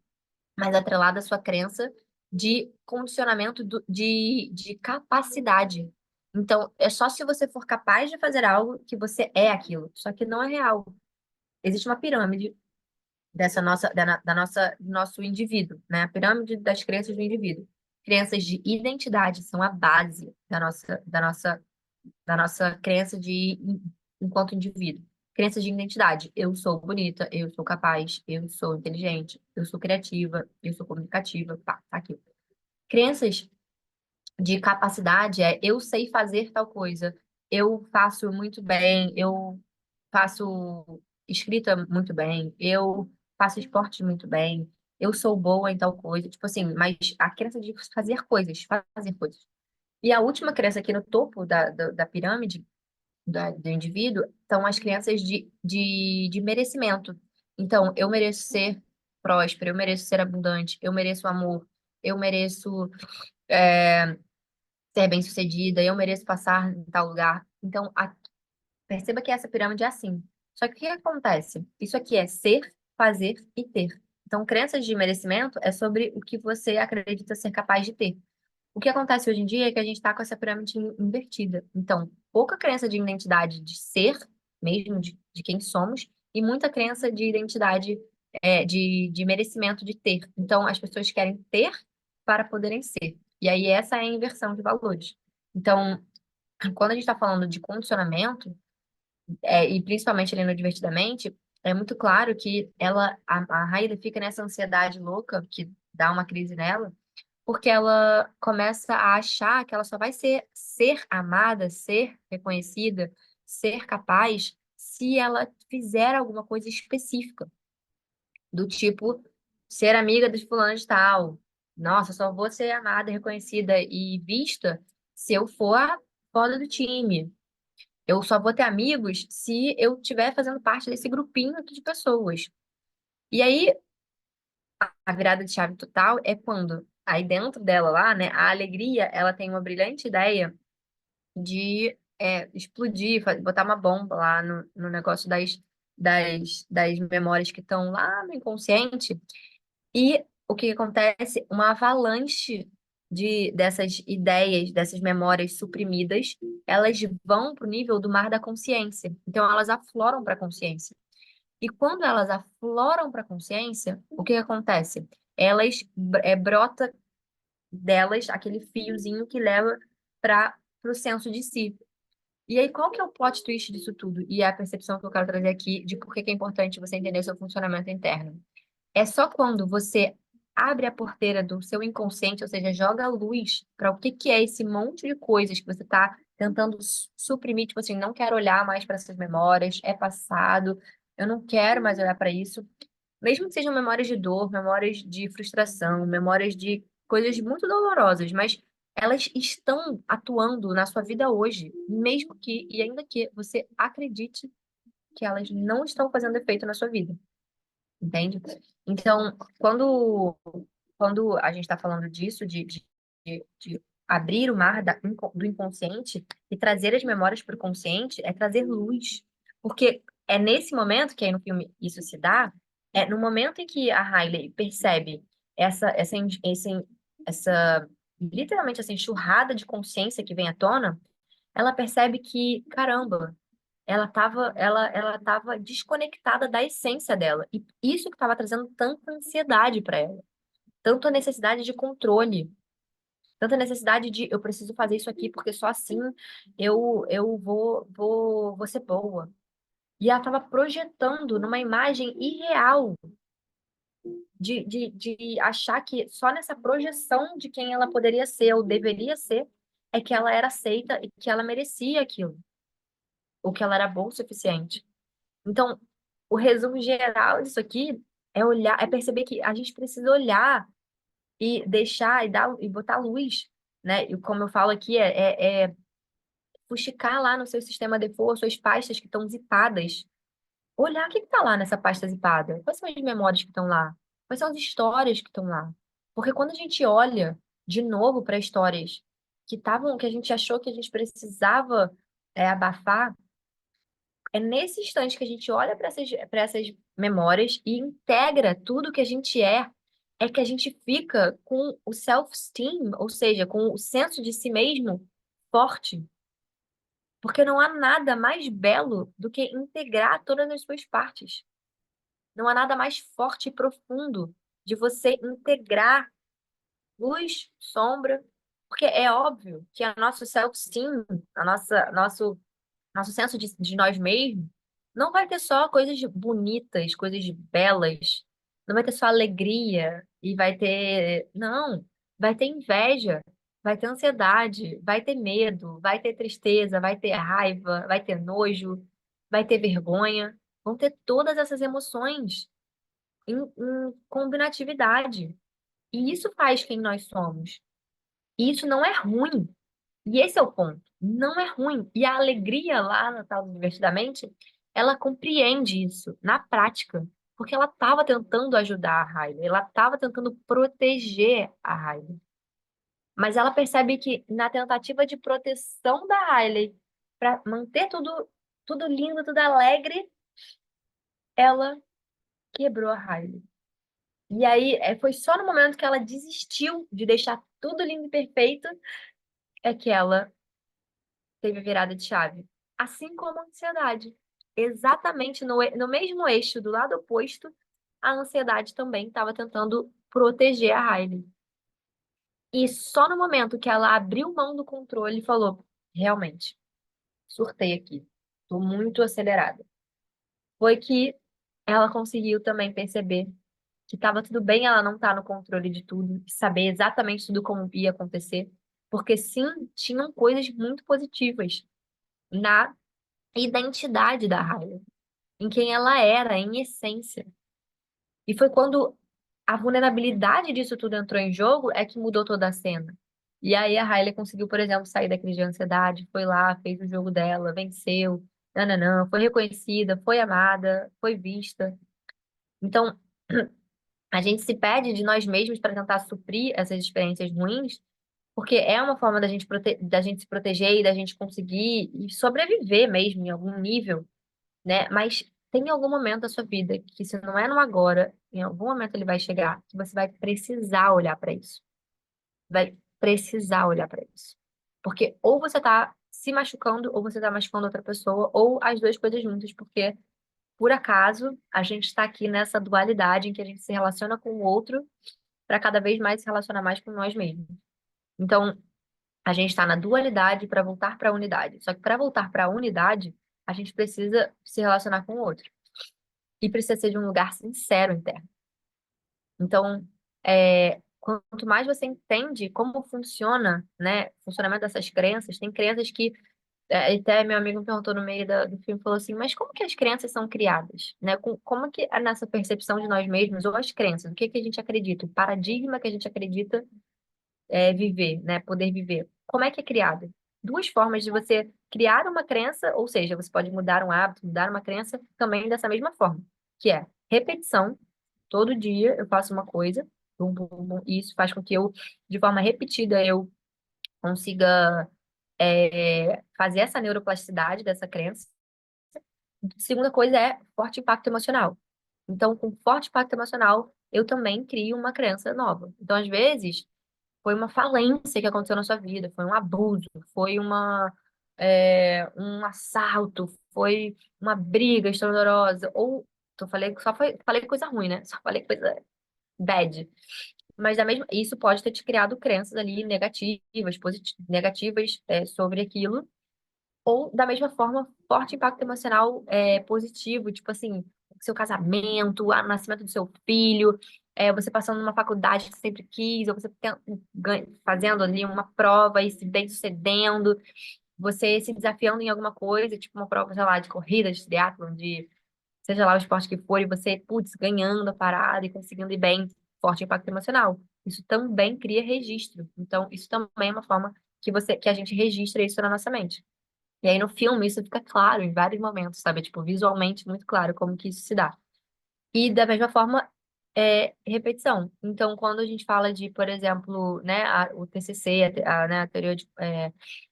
mas atrelada à sua crença de condicionamento de capacidade. Então, é só se você for capaz de fazer algo que você é aquilo. Só que não é real. Existe uma pirâmide do nosso indivíduo, né? A pirâmide das crenças do indivíduo. Crenças de identidade são a base da nossa crença enquanto indivíduo. Crenças de identidade. Eu sou bonita, eu sou capaz, eu sou inteligente, eu sou criativa, eu sou comunicativa, tá aqui. Crenças de capacidade é eu sei fazer tal coisa, eu faço muito bem, eu faço escrita muito bem, eu faço esporte muito bem, eu sou boa em tal coisa, tipo assim, mas a crença de fazer coisas. E a última crença aqui no topo da pirâmide do indivíduo são as crenças de merecimento. Então, eu mereço ser próspero, eu mereço ser abundante, eu mereço amor, eu mereço ser bem-sucedida, eu mereço passar em tal lugar. Então, perceba que essa pirâmide é assim. Só que o que acontece? Isso aqui é ser, fazer e ter. Então, crenças de merecimento é sobre o que você acredita ser capaz de ter. O que acontece hoje em dia é que a gente está com essa pirâmide invertida. Então, pouca crença de identidade de ser, mesmo de quem somos, e muita crença de identidade, de merecimento de ter. Então, as pessoas querem ter para poderem ser. E aí, essa é a inversão de valores. Então, quando a gente está falando de condicionamento, e principalmente ali no Divertidamente, é muito claro que a Hailey fica nessa ansiedade louca que dá uma crise nela, porque ela começa a achar que ela só vai ser amada, ser reconhecida, ser capaz se ela fizer alguma coisa específica, do tipo ser amiga de fulano de tal. Nossa, só vou ser amada, reconhecida e vista se eu for a foda do time. Eu só vou ter amigos se eu estiver fazendo parte desse grupinho aqui de pessoas. E aí, a virada de chave total é quando, aí dentro dela lá, né, a alegria, ela tem uma brilhante ideia de explodir, botar uma bomba lá no negócio das memórias que estão lá no inconsciente. E o que acontece? Uma avalanche dessas ideias, dessas memórias suprimidas, elas vão para o nível do mar da consciência. Então, elas afloram para a consciência. E quando elas afloram para a consciência, o que acontece? Brota delas aquele fiozinho que leva para o senso de si. E aí, qual que é o plot twist disso tudo? E é a percepção que eu quero trazer aqui de por que que é importante você entender seu funcionamento interno. É só quando você abre a porteira do seu inconsciente, ou seja, joga a luz para o que que é esse monte de coisas que você está tentando suprimir, tipo assim, não quero olhar mais para essas memórias, é passado, eu não quero mais olhar para isso. Mesmo que sejam memórias de dor, memórias de frustração, memórias de coisas muito dolorosas, mas elas estão atuando na sua vida hoje, mesmo que, e ainda que você acredite que elas não estão fazendo efeito na sua vida. Entende? Então, quando a gente está falando disso, de abrir o mar do inconsciente e trazer as memórias para o consciente, é trazer luz. Porque é nesse momento que aí no filme isso se dá, é no momento em que a Riley percebe essa literalmente essa enxurrada de consciência que vem à tona, ela percebe que, caramba, ela tava desconectada da essência dela. E isso que estava trazendo tanta ansiedade para ela, tanta necessidade de controle, tanta necessidade de eu preciso fazer isso aqui porque só assim eu vou ser boa. E ela estava projetando numa imagem irreal de achar que só nessa projeção de quem ela poderia ser ou deveria ser é que ela era aceita e que ela merecia aquilo, ou que ela era boa o suficiente. Então, o resumo geral disso aqui é olhar, é perceber que a gente precisa olhar e deixar e botar luz, né? E como eu falo aqui, é fuxicar lá no seu sistema default, suas pastas que estão zipadas. Olhar o que está lá nessa pasta zipada. Quais são as memórias que estão lá? Quais são as histórias que estão lá? Porque quando a gente olha de novo para histórias que a gente achou que a gente precisava abafar, é nesse instante que a gente olha para essas memórias e integra tudo que a gente é que a gente fica com o self-esteem, ou seja, com o senso de si mesmo forte. Porque não há nada mais belo do que integrar todas as suas partes. Não há nada mais forte e profundo de você integrar luz, sombra, porque é óbvio que a nosso self-esteem, nosso senso de nós mesmos, não vai ter só coisas bonitas, coisas belas. Não vai ter só alegria e vai ter. Não. Vai ter inveja, vai ter ansiedade, vai ter medo, vai ter tristeza, vai ter raiva, vai ter nojo, vai ter vergonha. Vão ter todas essas emoções em combinatividade. E isso faz quem nós somos. E isso não é ruim. E esse é o ponto. Não é ruim. E a alegria lá no tal do Divertidamente, ela compreende isso na prática. Porque ela estava tentando ajudar a Riley, ela estava tentando proteger a Riley. Mas ela percebe que na tentativa de proteção da Riley, para manter tudo lindo, tudo alegre, ela quebrou a Riley. E aí, foi só no momento que ela desistiu de deixar tudo lindo e perfeito, é que ela teve a virada de chave. Assim como a ansiedade. Exatamente no mesmo eixo, do lado oposto, a ansiedade também estava tentando proteger a Riley. E só no momento que ela abriu mão do controle e falou: realmente, surtei aqui, estou muito acelerada. Foi que ela conseguiu também perceber que estava tudo bem ela não estar no controle de tudo, saber exatamente tudo como ia acontecer, porque sim, tinham coisas muito positivas na identidade da Riley, em quem ela era, em essência. E foi quando a vulnerabilidade disso tudo entrou em jogo é que mudou toda a cena. E aí a Riley conseguiu, por exemplo, sair da crise de ansiedade, foi lá, fez o jogo dela, venceu, nananã, foi reconhecida, foi amada, foi vista. Então, a gente se pede de nós mesmos para tentar suprir essas experiências ruins, porque é uma forma da gente se proteger e da gente conseguir e sobreviver mesmo em algum nível, né? Mas tem algum momento da sua vida que, se não é no agora, em algum momento ele vai chegar, que você vai precisar olhar para isso. Vai precisar olhar para isso. Porque ou você tá se machucando, ou você tá machucando outra pessoa, ou as duas coisas juntas, porque por acaso a gente está aqui nessa dualidade em que a gente se relaciona com o outro para cada vez mais se relacionar mais com nós mesmos. Então, a gente está na dualidade para voltar para a unidade. Só que para voltar para a unidade, a gente precisa se relacionar com o outro. E precisa ser de um lugar sincero interno. Então, quanto mais você entende como funciona, né, o funcionamento dessas crenças, tem crenças que, até meu amigo me perguntou no meio do filme, falou assim, mas como que as crenças são criadas? Né? Como que a nossa percepção de nós mesmos, ou as crenças, o que que a gente acredita, o paradigma que a gente acredita viver, né, poder viver, como é que é criado? Duas formas de você criar uma crença, ou seja, você pode mudar um hábito, mudar uma crença também dessa mesma forma, que é repetição. Todo dia eu faço uma coisa, bum, bum, bum, e isso faz com que eu, de forma repetida, eu consiga fazer essa neuroplasticidade dessa crença. Segunda coisa é forte impacto emocional. Então, com forte impacto emocional, eu também crio uma crença nova. Então, às vezes, foi uma falência que aconteceu na sua vida, foi um abuso, foi um assalto, foi uma briga estrondosa, ou falei coisa ruim, né? Só falei coisa bad. Mas isso pode ter te criado crenças ali negativas, negativas, sobre aquilo, ou da mesma forma, forte impacto emocional positivo, tipo assim, seu casamento, o nascimento do seu filho, você passando numa faculdade que você sempre quis, ou você fazendo ali uma prova e se bem-sucedendo, você se desafiando em alguma coisa, tipo uma prova, sei lá, de corrida, de triatlon, de seja lá o esporte que for, e você, putz, ganhando a parada e conseguindo ir bem, forte impacto emocional. Isso também cria registro. Então, isso também é uma forma que a gente registra isso na nossa mente. E aí no filme isso fica claro em vários momentos, sabe? Tipo, visualmente muito claro como que isso se dá. E da mesma forma, repetição. Então, quando a gente fala de, por exemplo, né, o TCC, né, a teoria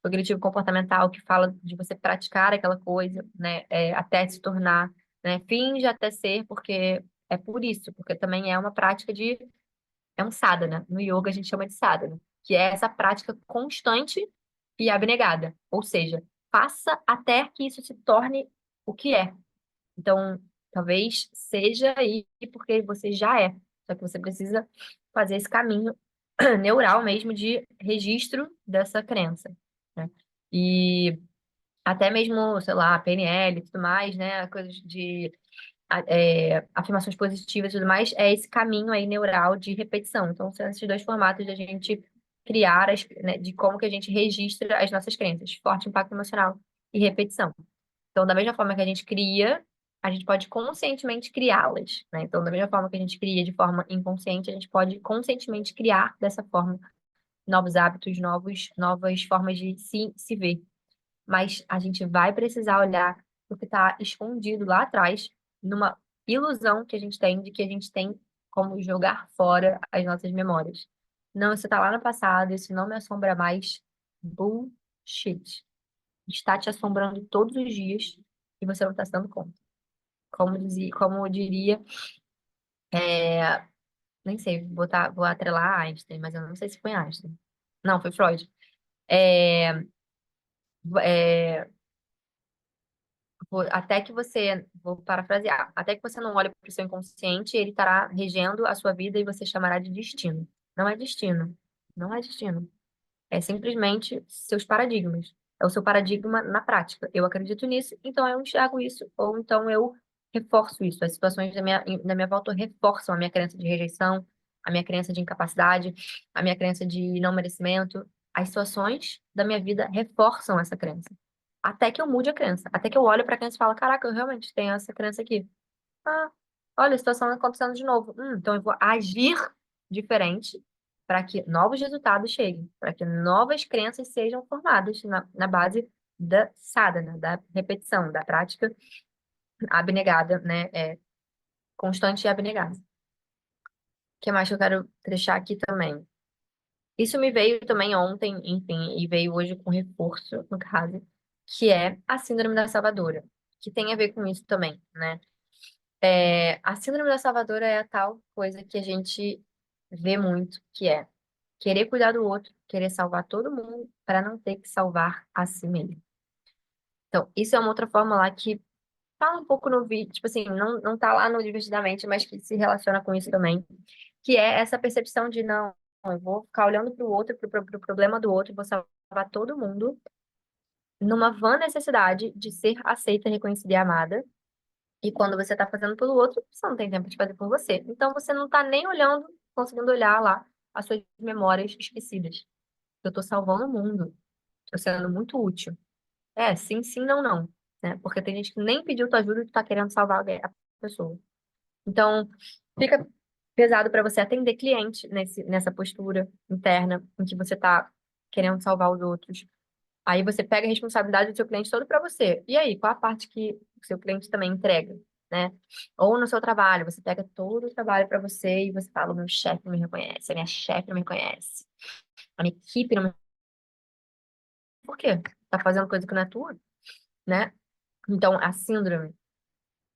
cognitivo comportamental, que fala de você praticar aquela coisa, né, até se tornar, né, finge até ser, porque é por isso, porque também é uma prática é um sadhana. No yoga a gente chama de sadhana, que é essa prática constante e abnegada. Ou seja, faça até que isso se torne o que é. Então, talvez seja aí porque você já é. Só que você precisa fazer esse caminho neural mesmo de registro dessa crença, né? E até mesmo, sei lá, PNL e tudo mais, né? Coisas de afirmações positivas e tudo mais, é esse caminho aí neural de repetição. Então, são esses dois formatos de a gente criar, né, de como que a gente registra as nossas crenças, forte impacto emocional e repetição. Então, da mesma forma que a gente cria, a gente pode conscientemente criá-las, né? Então, da mesma forma que a gente cria de forma inconsciente, a gente pode conscientemente criar dessa forma novos hábitos, novas formas de se ver. Mas a gente vai precisar olhar porque está escondido lá atrás, numa ilusão que a gente tem de que a gente tem como jogar fora as nossas memórias. Não, isso está lá no passado, isso não me assombra mais. Bullshit. Está te assombrando todos os dias e você não está se dando conta. Como diria Nem sei, vou atrelar a Einstein, mas eu não sei se foi Einstein. Não, foi Freud. É, é, até que você, vou parafrasear, até que você não olhe para o seu inconsciente, ele estará regendo a sua vida e você chamará de destino. Não é destino. Não é destino. É simplesmente seus paradigmas. É o seu paradigma na prática. Eu acredito nisso, então eu enxergo isso, ou então eu reforço isso. As situações da minha volta reforçam a minha crença de rejeição, a minha crença de incapacidade, a minha crença de não merecimento. As situações da minha vida reforçam essa crença. Até que eu mude a crença. Até que eu olho para a crença e falo, caraca, eu realmente tenho essa crença aqui. Ah, olha, a situação acontecendo de novo. Então eu vou agir diferente para que novos resultados cheguem, para que novas crenças sejam formadas na base da sadhana, da repetição, da prática abnegada, né? Constante e abnegada. O que mais que eu quero deixar aqui também? Isso me veio também ontem, enfim, e veio hoje com reforço, no caso, que é a síndrome da Salvadora, que tem a ver com isso também, né? A síndrome da Salvadora é a tal coisa que a gente vê muito, que é querer cuidar do outro, querer salvar todo mundo para não ter que salvar a si mesmo. Então, isso é uma outra forma lá que tá um pouco no vídeo, tipo assim, não tá lá no Divertidamente, mas que se relaciona com isso também, que é essa percepção de não, eu vou ficar olhando para o outro, para o problema do outro, vou salvar todo mundo, numa vã necessidade de ser aceita, reconhecida e amada. E quando você está fazendo pelo outro, você não tem tempo de fazer por você. Então você não está nem olhando, conseguindo olhar lá as suas memórias esquecidas. Eu estou salvando o mundo. Estou sendo muito útil. Sim, sim, não, não. Né? Porque tem gente que nem pediu tua ajuda e tu tá querendo salvar a pessoa. Então, fica pesado para você atender cliente nessa postura interna em que você está querendo salvar os outros. Aí você pega a responsabilidade do seu cliente todo para você. E aí, qual a parte que o seu cliente também entrega, né? Ou no seu trabalho, você pega todo o trabalho para você e você fala: o meu chefe não me reconhece, a minha chefe não me reconhece, a minha equipe não me... Por quê? Tá fazendo coisa que não é tua, né? Então, a síndrome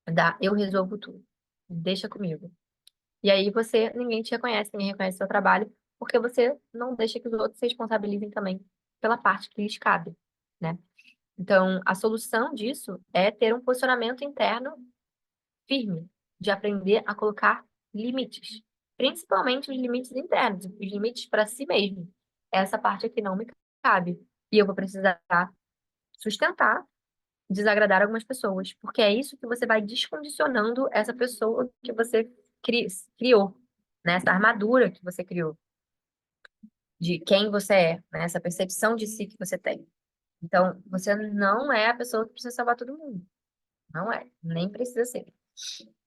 da eu resolvo tudo. Deixa comigo. E aí ninguém te reconhece, ninguém reconhece seu trabalho, porque você não deixa que os outros se responsabilizem também pela parte que lhes cabe, né? Então, a solução disso é ter um posicionamento interno firme, de aprender a colocar limites, principalmente os limites internos, os limites para si mesmo. Essa parte aqui não me cabe. E eu vou precisar sustentar, desagradar algumas pessoas, porque é isso que você vai descondicionando essa pessoa que você criou, né? Essa armadura que você criou, de quem você é, né? Essa percepção de si que você tem. Então, você não é a pessoa que precisa salvar todo mundo. Não é, nem precisa ser.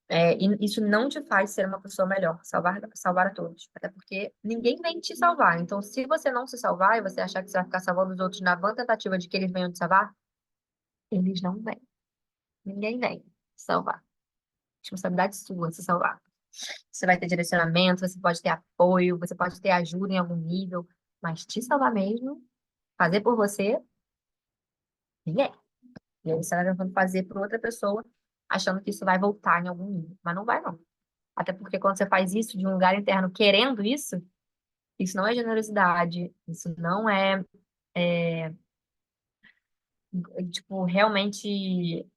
E isso não te faz ser uma pessoa melhor, salvar a todos. Até porque ninguém vem te salvar. Então, se você não se salvar e você achar que você vai ficar salvando os outros na vã tentativa de que eles venham te salvar, eles não vêm. Ninguém vem te salvar. Responsabilidade sua se salvar. Você vai ter direcionamento, você pode ter apoio, você pode ter ajuda em algum nível, mas te salvar mesmo, fazer por você, ninguém. E aí você vai tentando fazer por outra pessoa, achando que isso vai voltar em algum nível. Mas não vai, não. Até porque quando você faz isso de um lugar interno querendo isso não é generosidade, isso não tipo, realmente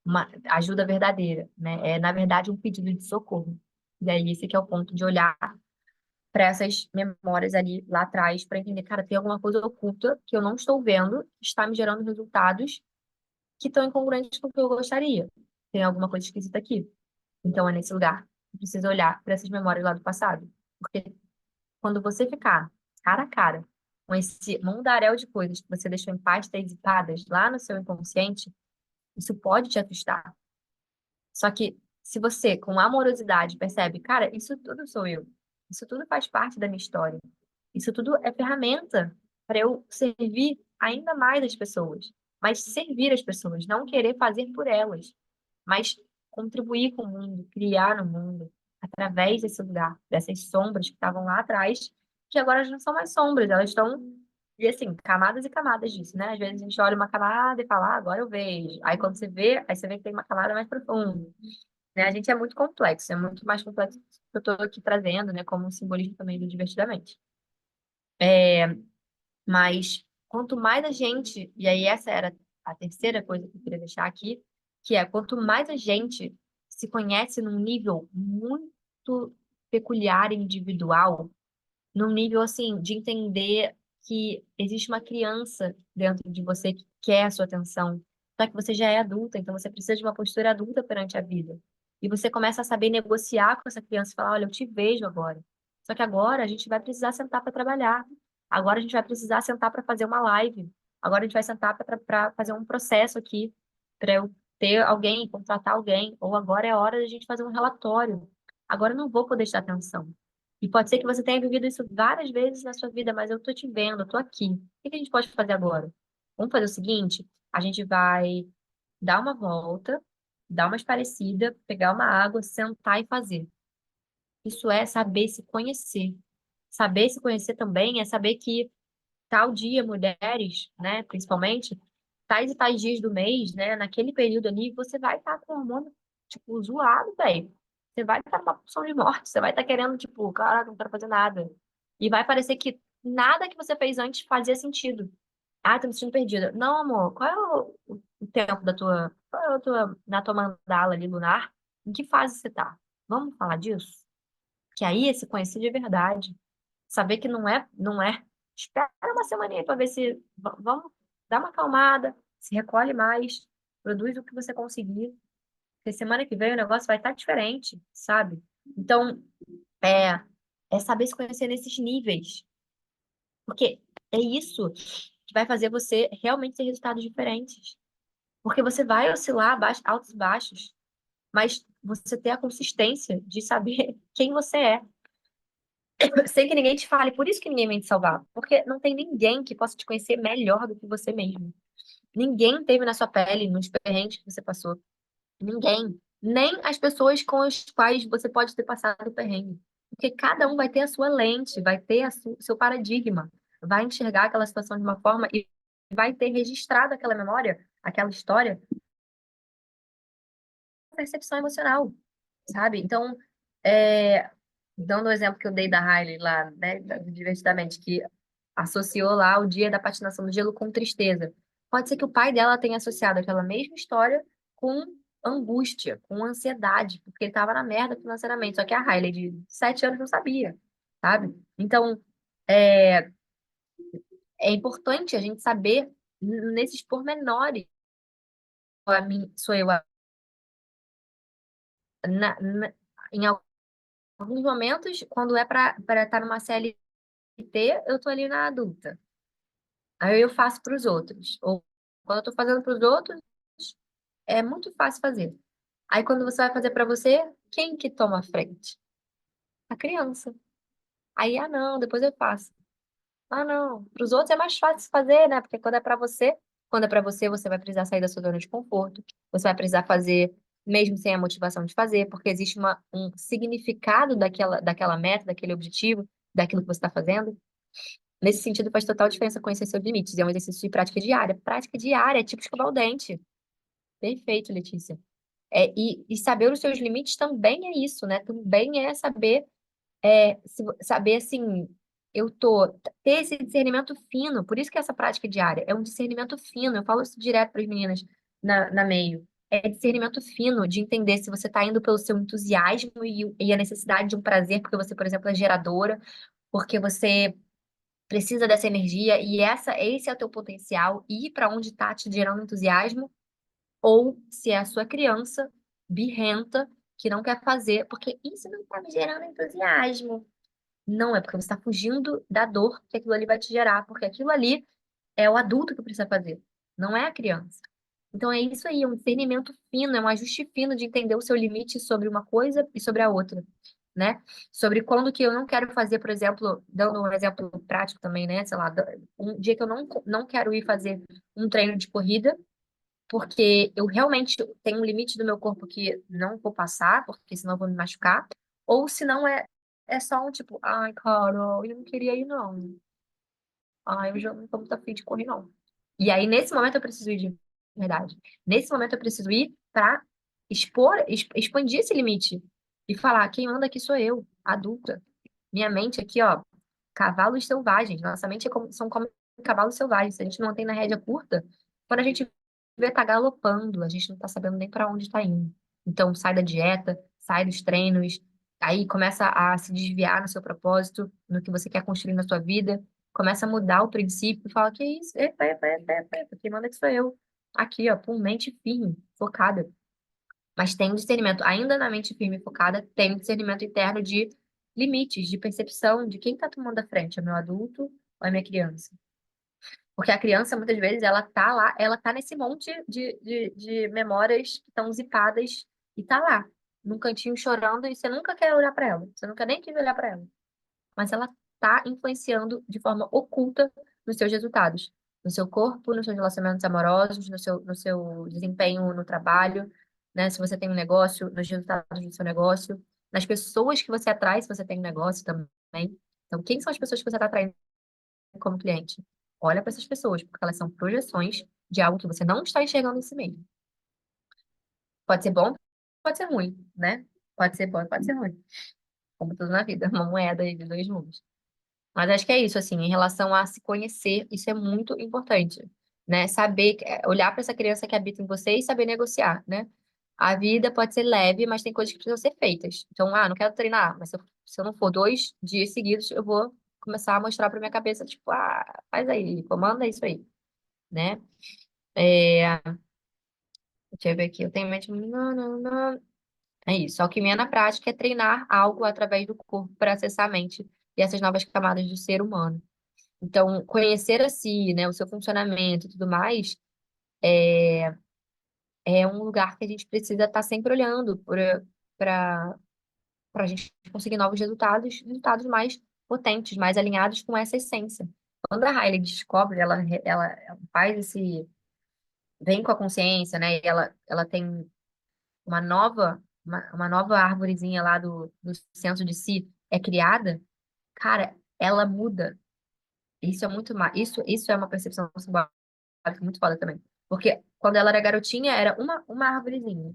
uma ajuda verdadeira, né? É, na verdade, um pedido de socorro. E aí, esse que é o ponto de olhar para essas memórias ali lá atrás, para entender, cara, tem alguma coisa oculta que eu não estou vendo, que está me gerando resultados que estão incongruentes com o que eu gostaria. Tem alguma coisa esquisita aqui. Então, é nesse lugar que precisa olhar para essas memórias lá do passado. Porque quando você ficar cara a cara com esse mundaréu de coisas que você deixou em pastas zipadas lá no seu inconsciente, isso pode te assustar. Só que se você, com amorosidade, percebe, cara, isso tudo sou eu. Isso tudo faz parte da minha história. Isso tudo é ferramenta para eu servir ainda mais as pessoas. Mas servir as pessoas, não querer fazer por elas, mas contribuir com o mundo, criar no mundo, através desse lugar, dessas sombras que estavam lá atrás, que agora já não são mais sombras, elas estão, e assim, camadas e camadas disso, né? Às vezes a gente olha uma camada e fala, agora eu vejo. Aí quando você vê, aí você vê que tem uma camada mais profunda. né? A gente é muito complexo, é muito mais complexo que eu estou aqui trazendo, né? Como um simbolismo também do Divertidamente. É, mas quanto mais a gente, e aí essa era a terceira coisa que eu queria deixar aqui, que é quanto mais a gente se conhece num nível muito peculiar e individual, num nível assim de entender que existe uma criança dentro de você que quer a sua atenção, só que você já é adulta, então você precisa de uma postura adulta perante a vida. E você começa a saber negociar com essa criança e falar, olha, eu te vejo agora. Só que agora a gente vai precisar sentar para trabalhar. Agora a gente vai precisar sentar para fazer uma live. Agora a gente vai sentar para fazer um processo aqui, para eu ter alguém, contratar alguém. Ou agora é hora de a gente fazer um relatório. Agora eu não vou poder te dar atenção. E pode ser que você tenha vivido isso várias vezes na sua vida, mas eu tô te vendo, eu tô aqui. O que que a gente pode fazer agora? Vamos fazer o seguinte: a gente vai dar uma volta, dar uma esparecida, pegar uma água, sentar e fazer. Isso é saber se conhecer. Saber se conhecer também é saber que tal dia, mulheres, né, principalmente, tais e tais dias do mês, né, naquele período ali, você vai estar com o hormônio, tipo, zoado, velho. Você vai estar numa pulsão de morte, você vai estar querendo, tipo, cara, não quero fazer nada. E vai parecer que nada que você fez antes fazia sentido. Ah, tô me sentindo perdida. Não, amor, qual é o tempo da tua, qual é a tua, na tua mandala ali lunar? Em que fase você tá? Vamos falar disso? Que aí é se conhecer de verdade. Saber que não é. Espera uma semaninha para ver se vamos dar uma acalmada, se recolhe mais, produz o que você conseguir, porque semana que vem o negócio vai estar diferente, sabe? Então, é, é saber se conhecer nesses níveis, porque é isso que vai fazer você realmente ter resultados diferentes. Porque você vai oscilar altos e baixos, mas você ter a consistência de saber quem você é. Sem que ninguém te fale, por isso que ninguém vem te salvar. Porque não tem ninguém que possa te conhecer melhor do que você mesmo. Ninguém teve na sua pele, nos perrengues que você passou. Ninguém. Nem as pessoas com as quais você pode ter passado o perrengue. Porque cada um vai ter a sua lente, vai ter seu paradigma, vai enxergar aquela situação de uma forma e vai ter registrado aquela memória, aquela história, percepção emocional, sabe? Então, é, dando o exemplo que eu dei da Hailey lá, né, do Divertidamente, que associou lá o dia da patinação do gelo com tristeza. Pode ser que o pai dela tenha associado aquela mesma história com angústia, com ansiedade, porque ele estava na merda financeiramente. Só que a Hailey, de 7 anos, não sabia, sabe? Então, é, é importante a gente saber nesses pormenores. Sou eu, na, em alguns momentos, quando é para estar numa CLT, eu tô ali na adulta. Aí eu faço para os outros. Ou quando eu tô fazendo para os outros, é muito fácil fazer. Aí quando você vai fazer para você, quem que toma a frente? A criança. Aí, ah, não, depois eu faço. Ah, não. Para os outros é mais fácil fazer, né? Porque quando é para você, você vai precisar sair da sua zona de conforto. Você vai precisar fazer, mesmo sem a motivação de fazer, porque existe um significado daquela meta, daquele objetivo, daquilo que você está fazendo. Nesse sentido, faz total diferença conhecer seus limites. É um exercício de prática diária. Prática diária é tipo escovar o dente. Perfeito, Letícia. E saber os seus limites também é isso, né? Também é saber, saber assim, ter esse discernimento fino. Por isso que essa prática diária é um discernimento fino. Eu falo isso direto para as meninas na meio. É discernimento fino de entender se você está indo pelo seu entusiasmo e a necessidade de um prazer, porque você, por exemplo, é geradora, porque você precisa dessa energia e esse é o teu potencial, ir para onde está te gerando entusiasmo, ou se é a sua criança birrenta que não quer fazer, porque isso não está me gerando entusiasmo. Não, é porque você está fugindo da dor que aquilo ali vai te gerar, porque aquilo ali é o adulto que precisa fazer, não é a criança. Então é isso aí, é um discernimento fino, é um ajuste fino de entender o seu limite sobre uma coisa e sobre a outra, né? Sobre quando que eu não quero fazer, por exemplo, dando um exemplo prático também, né? Sei lá, um dia que eu não quero ir fazer um treino de corrida, porque eu realmente tenho um limite do meu corpo que não vou passar, porque senão eu vou me machucar, ou se não é só um tipo, ai, Carol, eu não queria ir, não. Ai, eu já não tô muito afim de correr, não. E aí, nesse momento, eu preciso ir de verdade. Nesse momento, eu preciso ir pra expandir esse limite e falar, quem manda aqui sou eu, adulta. Minha mente aqui, ó, cavalos selvagens. Nossa mente são como cavalos selvagens. Se a gente não mantém na rédea curta, quando a gente vê, tá galopando, a gente não tá sabendo nem para onde está indo. Então, sai da dieta, sai dos treinos, aí começa a se desviar no seu propósito, no que você quer construir na sua vida, começa a mudar o princípio e fala, que isso? Epa, epa, epa, epa, epa, quem manda que sou eu. Aqui, ó, com mente firme, focada. Mas tem um discernimento, ainda na mente firme e focada, tem um discernimento interno de limites, de percepção de quem está tomando a frente, é meu adulto ou é minha criança? Porque a criança, muitas vezes, ela tá lá, ela tá nesse monte de memórias que estão zipadas e tá lá, num cantinho chorando, e você nunca quer olhar para ela, você nunca nem quer olhar para ela. Mas ela tá influenciando de forma oculta nos seus resultados, no seu corpo, nos seus relacionamentos amorosos, no seu desempenho no trabalho, né? Se você tem um negócio, nos resultados do seu negócio, nas pessoas que você atrai, se você tem um negócio também. Então, quem são as pessoas que você está atraindo como cliente? Olha para essas pessoas, porque elas são projeções de algo que você não está enxergando em si mesmo. Pode ser bom, pode ser ruim, né? Pode ser bom, pode ser ruim. Como tudo na vida, uma moeda aí de dois mundos. Mas acho que é isso, assim, em relação a se conhecer, isso é muito importante, né? Saber, olhar para essa criança que habita em você e saber negociar, né? A vida pode ser leve, mas tem coisas que precisam ser feitas. Então, não quero treinar, mas se eu não for 2 dias seguidos, eu vou começar a mostrar para minha cabeça, tipo, faz aí, comanda isso aí, né? É, deixa eu ver aqui, eu tenho em mente, não, não, não. É isso. Alquimia na prática é treinar algo através do corpo para acessar a mente e essas novas camadas do ser humano. Então, conhecer a si, né, o seu funcionamento e tudo mais, é um lugar que a gente precisa estar sempre olhando para a gente conseguir novos resultados, resultados mais potentes, mais alinhados com essa essência. Quando a Hailey descobre, ela faz vem com a consciência, né, e ela tem uma nova árvorezinha lá do senso de si é criada, cara, ela muda. Isso é muito isso é uma percepção simbólica muito foda também. Porque quando ela era garotinha, era uma árvorezinha.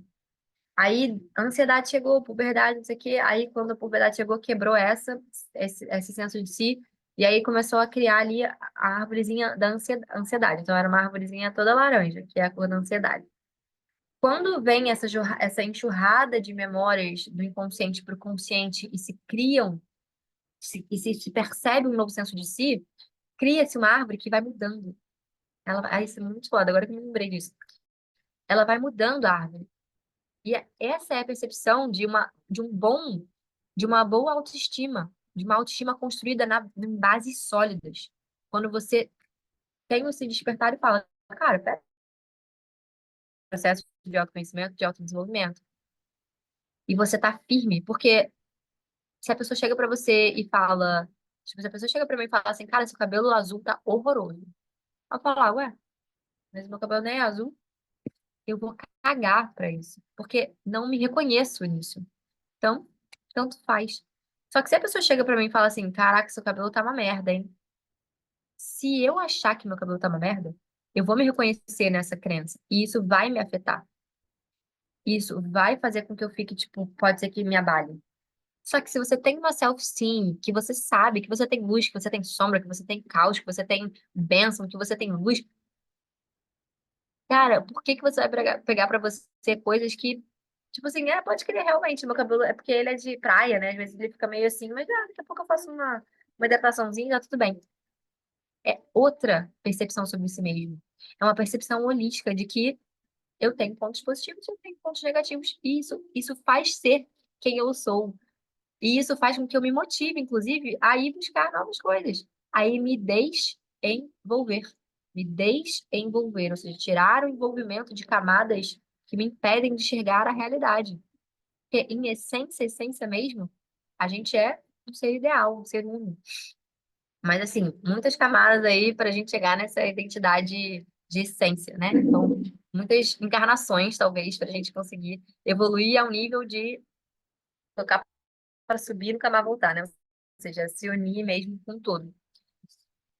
Aí a ansiedade chegou, puberdade, não sei o quê. Aí quando a puberdade chegou, quebrou esse senso de si. E aí começou a criar ali a árvorezinha da ansiedade. Então era uma árvorezinha toda laranja, que é a cor da ansiedade. Quando vem essa enxurrada de memórias do inconsciente para o consciente e se criam, se percebe um novo senso de si, cria-se uma árvore que vai mudando. Isso é muito foda, agora que eu me lembrei disso. Ela vai mudando a árvore. E essa é a percepção de uma boa autoestima, de uma autoestima construída em bases sólidas. Quando você tem esse despertar e fala, cara, pera, processo de autoconhecimento, de autodesenvolvimento. E você tá firme, porque se a pessoa chega pra você e fala, tipo, se a pessoa chega pra mim e fala assim, cara, seu cabelo azul tá horroroso. Eu falo, ué, mas meu cabelo nem é azul. Eu vou cagar pra isso, porque não me reconheço nisso. Então, tanto faz. Só que se a pessoa chega pra mim e fala assim, caraca, seu cabelo tá uma merda, hein? Se eu achar que meu cabelo tá uma merda, eu vou me reconhecer nessa crença. E isso vai me afetar. Isso vai fazer com que eu fique, tipo, pode ser que me abale. Só que se você tem uma self-esteem, que você sabe que você tem luz, que você tem sombra, que você tem caos, que você tem bênção, que você tem luz, cara, por que que você vai pegar pra você coisas que, tipo assim, pode crer realmente, meu cabelo é porque ele é de praia, né? Às vezes ele fica meio assim, mas daqui a pouco eu faço uma hidrataçãozinha, tá tudo bem. É outra percepção sobre si mesmo. É uma percepção holística de que eu tenho pontos positivos e eu tenho pontos negativos. E isso faz ser quem eu sou. E isso faz com que eu me motive, inclusive, a ir buscar novas coisas. Aí me envolver. Me envolver, ou seja, tirar o envolvimento de camadas que me impedem de enxergar a realidade. Porque, em essência mesmo, a gente é um ser ideal, um ser único. Mas, assim, muitas camadas aí para a gente chegar nessa identidade de essência, né? Então, muitas encarnações, talvez, para a gente conseguir evoluir ao nível de tocar para subir e nunca mais voltar, né? Ou seja, se unir mesmo com o todo.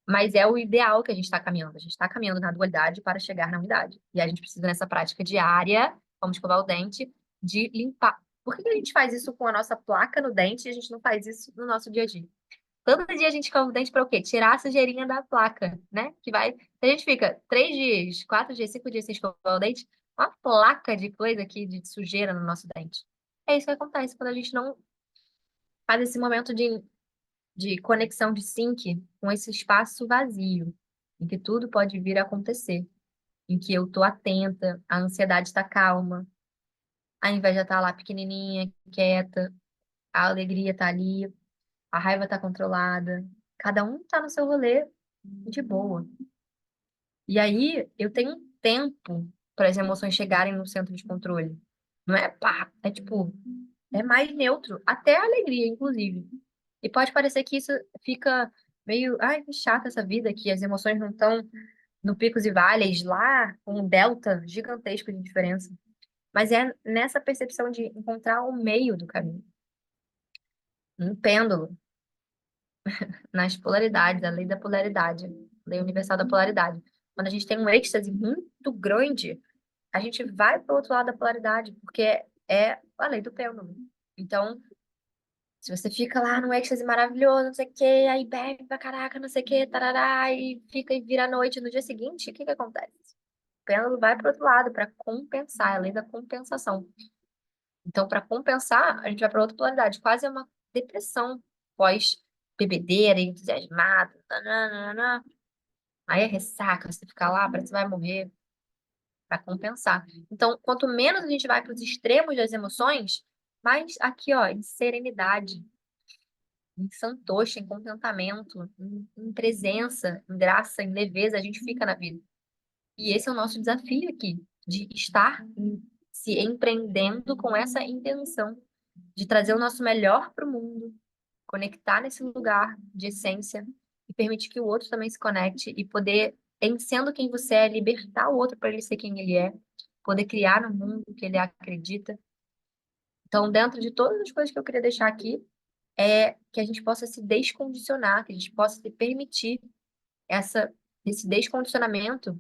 Mas é o ideal que a gente está caminhando. A gente está caminhando na dualidade para chegar na unidade. E a gente precisa, nessa prática diária, como escovar o dente, de limpar. Por que que a gente faz isso com a nossa placa no dente e a gente não faz isso no nosso dia a dia? Todo dia a gente escova o dente para o quê? Tirar a sujeirinha da placa, né? Que vai. Se a gente fica 3 dias, 4 dias, 5 dias sem escovar o dente, uma placa de coisa aqui, de sujeira no nosso dente. É isso que acontece quando a gente não faz esse momento de conexão de sync com esse espaço vazio, em que tudo pode vir a acontecer, em que eu tô atenta, a ansiedade está calma, a inveja está lá pequenininha, quieta, a alegria está ali, a raiva está controlada, cada um está no seu rolê de boa. E aí eu tenho um tempo para as emoções chegarem no centro de controle. Não é pá, é tipo, é mais neutro, até a alegria, inclusive. E pode parecer que isso fica meio, ai, que chata essa vida, que as emoções não estão no picos e vales lá, com um delta gigantesco de diferença. Mas é nessa percepção de encontrar o meio do caminho, um pêndulo, nas polaridades, a lei da polaridade, a lei universal da polaridade. Quando a gente tem um êxtase muito grande, a gente vai para o outro lado da polaridade, porque é a lei do pêndulo. Então, se você fica lá no êxtase maravilhoso, não sei o quê, aí bebe pra caraca, não sei o quê, tarará, e fica e vira a noite no dia seguinte, o que que acontece? O pêndulo vai para o outro lado para compensar, é a lei da compensação. Então, para compensar, a gente vai para outra polaridade, quase é uma depressão pós-bebedeira, entusiasmado, nananana. Aí é ressaca, você fica lá, parece que vai morrer, para compensar. Então, quanto menos a gente vai para os extremos das emoções, mais aqui, ó, em serenidade, em santocha, em contentamento, em presença, em graça, em leveza, a gente fica na vida. E esse é o nosso desafio aqui, de estar se empreendendo com essa intenção de trazer o nosso melhor para o mundo, conectar nesse lugar de essência e permitir que o outro também se conecte e poder, em sendo quem você é, libertar o outro para ele ser quem ele é, poder criar no mundo que ele acredita. Então, dentro de todas as coisas que eu queria deixar aqui, é que a gente possa se descondicionar, que a gente possa se permitir esse descondicionamento,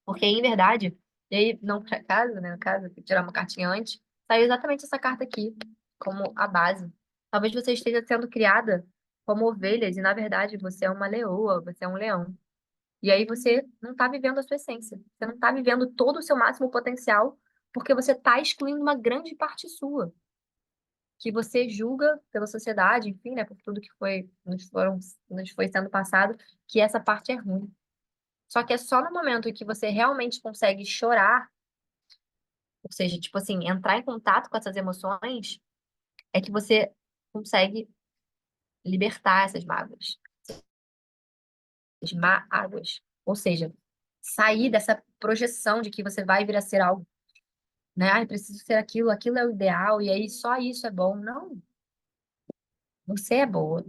porque, em verdade, e aí, não para casa, né, no caso, fui tirar uma cartinha antes, saiu exatamente essa carta aqui, como a base. Talvez você esteja sendo criada como ovelhas, e, na verdade, você é uma leoa, você é um leão. E aí você não está vivendo a sua essência. Você não está vivendo todo o seu máximo potencial, porque você está excluindo uma grande parte sua que você julga pela sociedade, enfim, né, por tudo que nos foi sendo passado, que essa parte é ruim. Só que é só no momento em que você realmente consegue chorar, ou seja, tipo assim, entrar em contato com essas emoções, é que você consegue libertar essas mágoas, as mágoas. Ou seja, sair dessa projeção de que você vai vir a ser algo, né? Ai, preciso ser aquilo, aquilo é o ideal, e aí só isso é bom. Não, você é boa.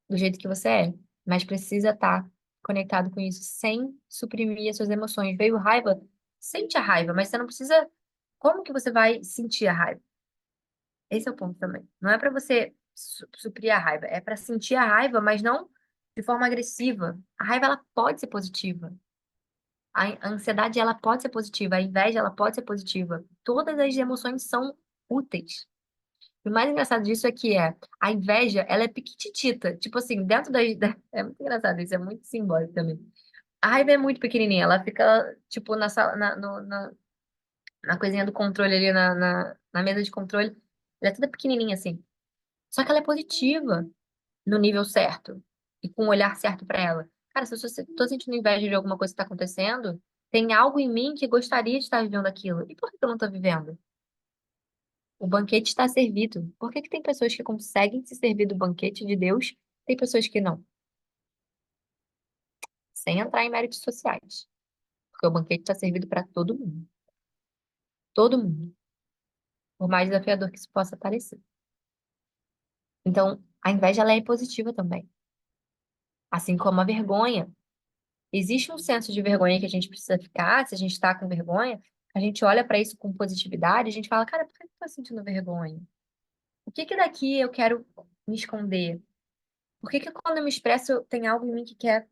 Do jeito que você é, mas precisa estar conectado com isso sem suprimir as suas emoções. Veio raiva, sente a raiva, mas você não precisa. Como que você vai sentir a raiva? Esse é o ponto também. Não é para você suprir a raiva, é para sentir a raiva, mas não de forma agressiva. A raiva ela pode ser positiva. A ansiedade ela pode ser positiva, a inveja ela pode ser positiva. Todas as emoções são úteis. O mais engraçado disso é que a inveja, ela é piquititita. Tipo assim, é muito engraçado isso, é muito simbólico também. A raiva é muito pequenininha, ela fica, tipo, na coisinha do controle ali, na mesa de controle. Ela é toda pequenininha assim. Só que ela é positiva no nível certo e com o olhar certo pra ela. Cara, se eu tô sentindo inveja de alguma coisa que tá acontecendo, tem algo em mim que gostaria de estar vivendo aquilo. E por que eu não tô vivendo? O banquete está servido. Por que que tem pessoas que conseguem se servir do banquete de Deus, tem pessoas que não? Sem entrar em méritos sociais. Porque o banquete está servido para todo mundo. Todo mundo. Por mais desafiador que isso possa parecer. Então, a inveja ela é positiva também. Assim como a vergonha. Existe um senso de vergonha que a gente precisa ficar, se a gente está com vergonha, a gente olha para isso com positividade, a gente fala, cara, por que eu tô sentindo vergonha? O que que daqui eu quero me esconder? Por que que quando eu me expresso tem algo em mim que quer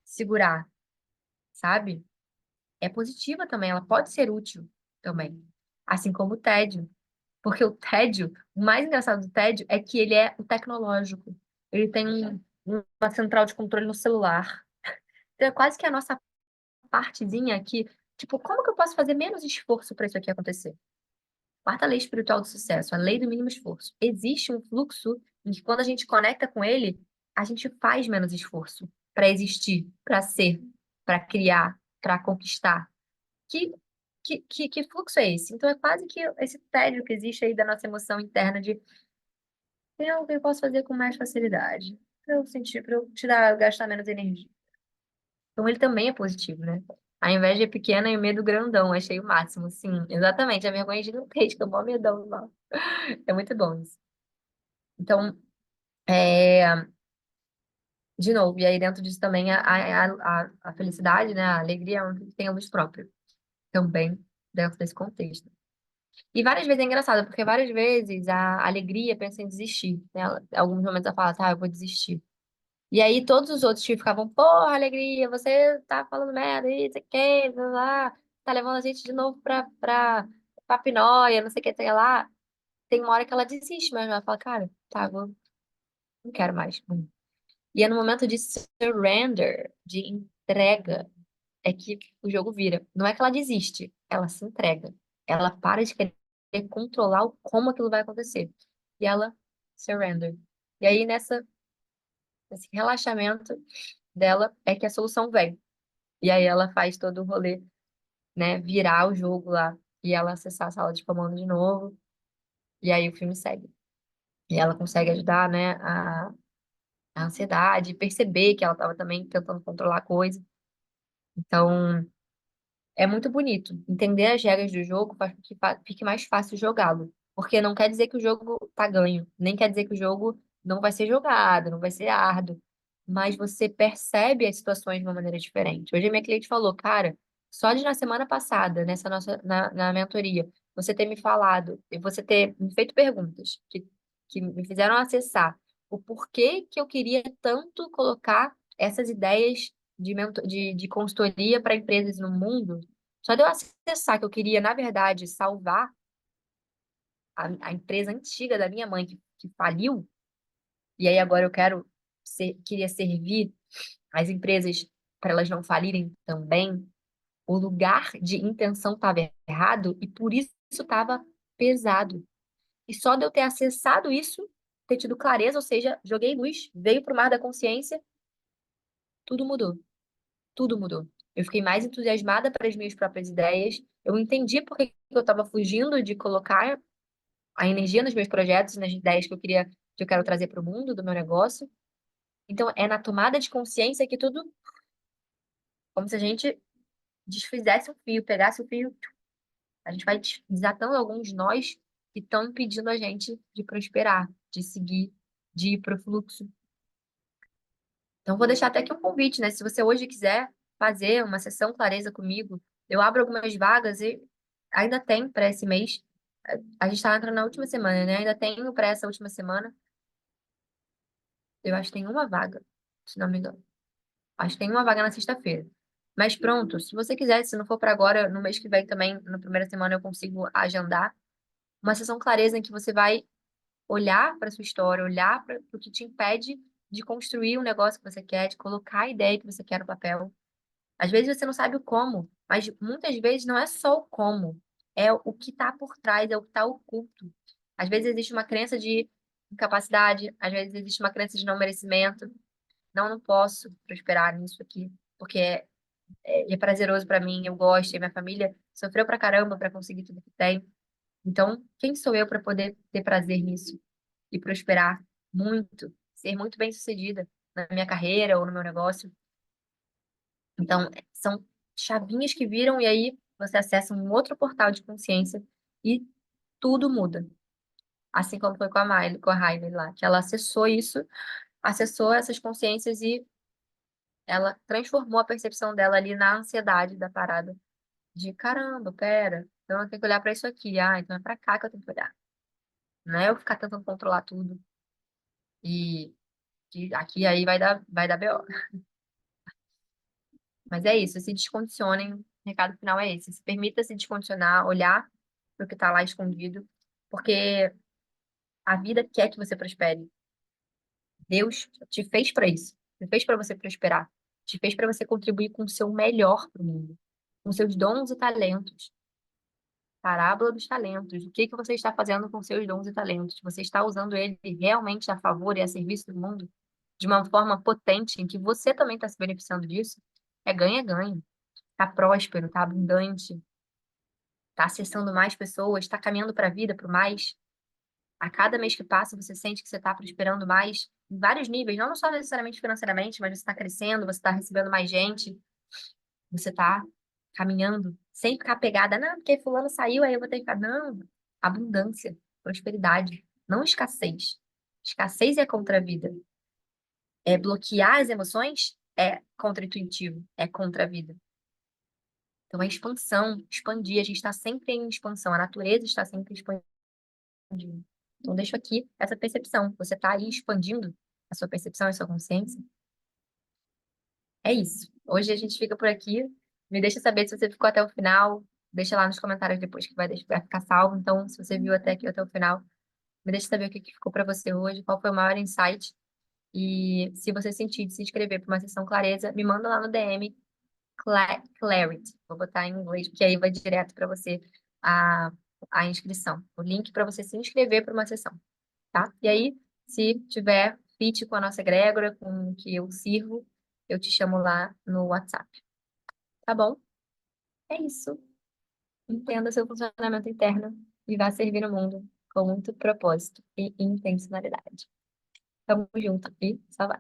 segurar, sabe? É positiva também, ela pode ser útil também. assim como o tédio. Porque o tédio, o mais engraçado do tédio é que ele é o tecnológico. Ele tem uma central de controle no celular. Então é quase que a nossa partezinha aqui, tipo, como que eu posso fazer menos esforço para isso aqui acontecer? Quarta lei espiritual do sucesso, a lei do mínimo esforço. Existe um fluxo em que quando a gente conecta com ele, a gente faz menos esforço para existir, para ser, para criar, para conquistar. Que, que fluxo é esse? Então é quase que esse tédio que existe aí da nossa emoção interna de tem algo que eu posso fazer com mais facilidade, para eu sentir, para eu tirar, gastar menos energia. Então ele também é positivo, né? A inveja é pequena e o medo grandão. Achei o máximo, sim. Exatamente. A vergonha gigantesca, o maior medão. Não. É muito bom isso. Então, é, de novo, e aí dentro disso também a felicidade, né? A alegria é um que tem a luz própria. Também dentro desse contexto. E várias vezes é engraçado, porque várias vezes a alegria pensa em desistir, né? Alguns momentos ela fala, tá, eu vou desistir. E aí todos os outros que ficavam, porra, alegria, você tá falando merda, isso, aqui, blá, blá, tá levando a gente de novo pra pinóia, não sei o que, sei lá. Tem uma hora que ela desiste, mas ela fala, cara, tá, não quero mais. E é no momento de surrender, de entrega, é que o jogo vira. Não é que ela desiste, ela se entrega. Ela para de querer controlar como aquilo vai acontecer. E ela surrender. E aí, nesse relaxamento dela, é que a solução vem. E aí ela faz todo o rolê, né? Virar o jogo lá. E ela acessar a sala de comando de novo. E aí o filme segue. E ela consegue ajudar, né? A ansiedade, perceber que ela estava também tentando controlar a coisa. Então, é muito bonito. Entender as regras do jogo faz com que fique mais fácil jogá-lo. Porque não quer dizer que o jogo tá ganho, nem quer dizer que o jogo não vai ser jogado, não vai ser árduo. Mas você percebe as situações de uma maneira diferente. Hoje a minha cliente falou, cara, só de na semana passada, nessa nossa na mentoria, você ter me falado e você ter me feito perguntas que me fizeram acessar o porquê que eu queria tanto colocar essas ideias de consultoria para empresas no mundo, só de eu acessar que eu queria, na verdade, salvar a empresa antiga da minha mãe que faliu, e aí agora eu queria servir as empresas para elas não falirem também, o lugar de intenção estava errado e por isso estava pesado. E só de eu ter acessado isso, ter tido clareza, ou seja, joguei luz, veio para o mar da consciência, tudo mudou. Tudo mudou. Eu fiquei mais entusiasmada para as minhas próprias ideias. Eu entendi por que eu estava fugindo de colocar a energia nos meus projetos, nas ideias que eu quero trazer para o mundo, do meu negócio. Então, é na tomada de consciência que tudo, como se a gente desfizesse um fio, pegasse o fio, a gente vai desatando alguns nós que estão impedindo a gente de prosperar, de seguir, de ir para o fluxo. Então, vou deixar até aqui um convite, né? Se você hoje quiser fazer uma sessão clareza comigo, eu abro algumas vagas e ainda tem para esse mês. A gente está entrando na última semana, né? Ainda tenho para essa última semana. Eu acho que tem uma vaga, se não me engano. Acho que tem uma vaga na sexta-feira. Mas pronto, se você quiser, se não for para agora, no mês que vem também, na primeira semana, eu consigo agendar uma sessão clareza em que você vai olhar para sua história, olhar para o que te impede de construir o negócio que você quer, de colocar a ideia que você quer no papel. Às vezes você não sabe o como, mas muitas vezes não é só o como, é o que está por trás, é o que está oculto. Às vezes existe uma crença de incapacidade, às vezes existe uma crença de não merecimento. Não, não posso prosperar nisso aqui, porque é prazeroso para mim, eu gosto, e minha família sofreu pra caramba para conseguir tudo que tem. Então, quem sou eu para poder ter prazer nisso e prosperar muito, ser muito bem-sucedida na minha carreira ou no meu negócio? Então, são chavinhas que viram e aí você acessa um outro portal de consciência e tudo muda. Assim como foi com a Miley, com a Riley lá, que ela acessou isso, acessou essas consciências e ela transformou a percepção dela ali na ansiedade da parada. De caramba, pera, então eu tenho que olhar para isso aqui. Ah, então é para cá que eu tenho que olhar. Não é eu ficar tentando controlar tudo. E que aqui aí vai dar BO. Mas é isso, se descondicionem. O recado final é esse. Se permita se descondicionar, olhar pro que está lá escondido, porque a vida quer que você prospere. Deus te fez para isso. Te fez para você prosperar. Te fez para você contribuir com o seu melhor para o mundo, com seus dons e talentos. Parábola dos talentos. O que que você está fazendo com seus dons e talentos? Você está usando ele realmente a favor e a serviço do mundo de uma forma potente em que você também está se beneficiando disso? É ganha-ganha. Está próspero, está abundante, está acessando mais pessoas, está caminhando para a vida, para o mais. A cada mês que passa, você sente que você está prosperando mais em vários níveis, não só necessariamente financeiramente, mas você está crescendo, você está recebendo mais gente, você está caminhando, sem ficar pegada, não, porque fulano saiu, aí eu vou ter que ficar. Não, abundância, prosperidade, não escassez. Escassez é contra a vida. É bloquear as emoções é contra-intuitivo, é contra a vida. Então, é expansão, expandir, a gente está sempre em expansão, a natureza está sempre expandindo. Então, deixo aqui essa percepção. Você está aí expandindo a sua percepção e a sua consciência. É isso. Hoje a gente fica por aqui. Me deixa saber se você ficou até o final. Deixa lá nos comentários depois que vai ficar salvo. Então, se você viu até aqui, até o final, me deixa saber o que que ficou para você hoje, qual foi o maior insight. E se você sentir de se inscrever para uma sessão clareza, me manda lá no DM Clarity. Vou botar em inglês, porque aí vai direto para você a, a inscrição. O link para você se inscrever para uma sessão, tá? E aí, se tiver fit com a nossa egrégora, com o que eu sirvo, eu te chamo lá no WhatsApp, tá bom? É isso. Entenda seu funcionamento interno e vá servir o mundo com muito propósito e intencionalidade. Tamo junto e só vai.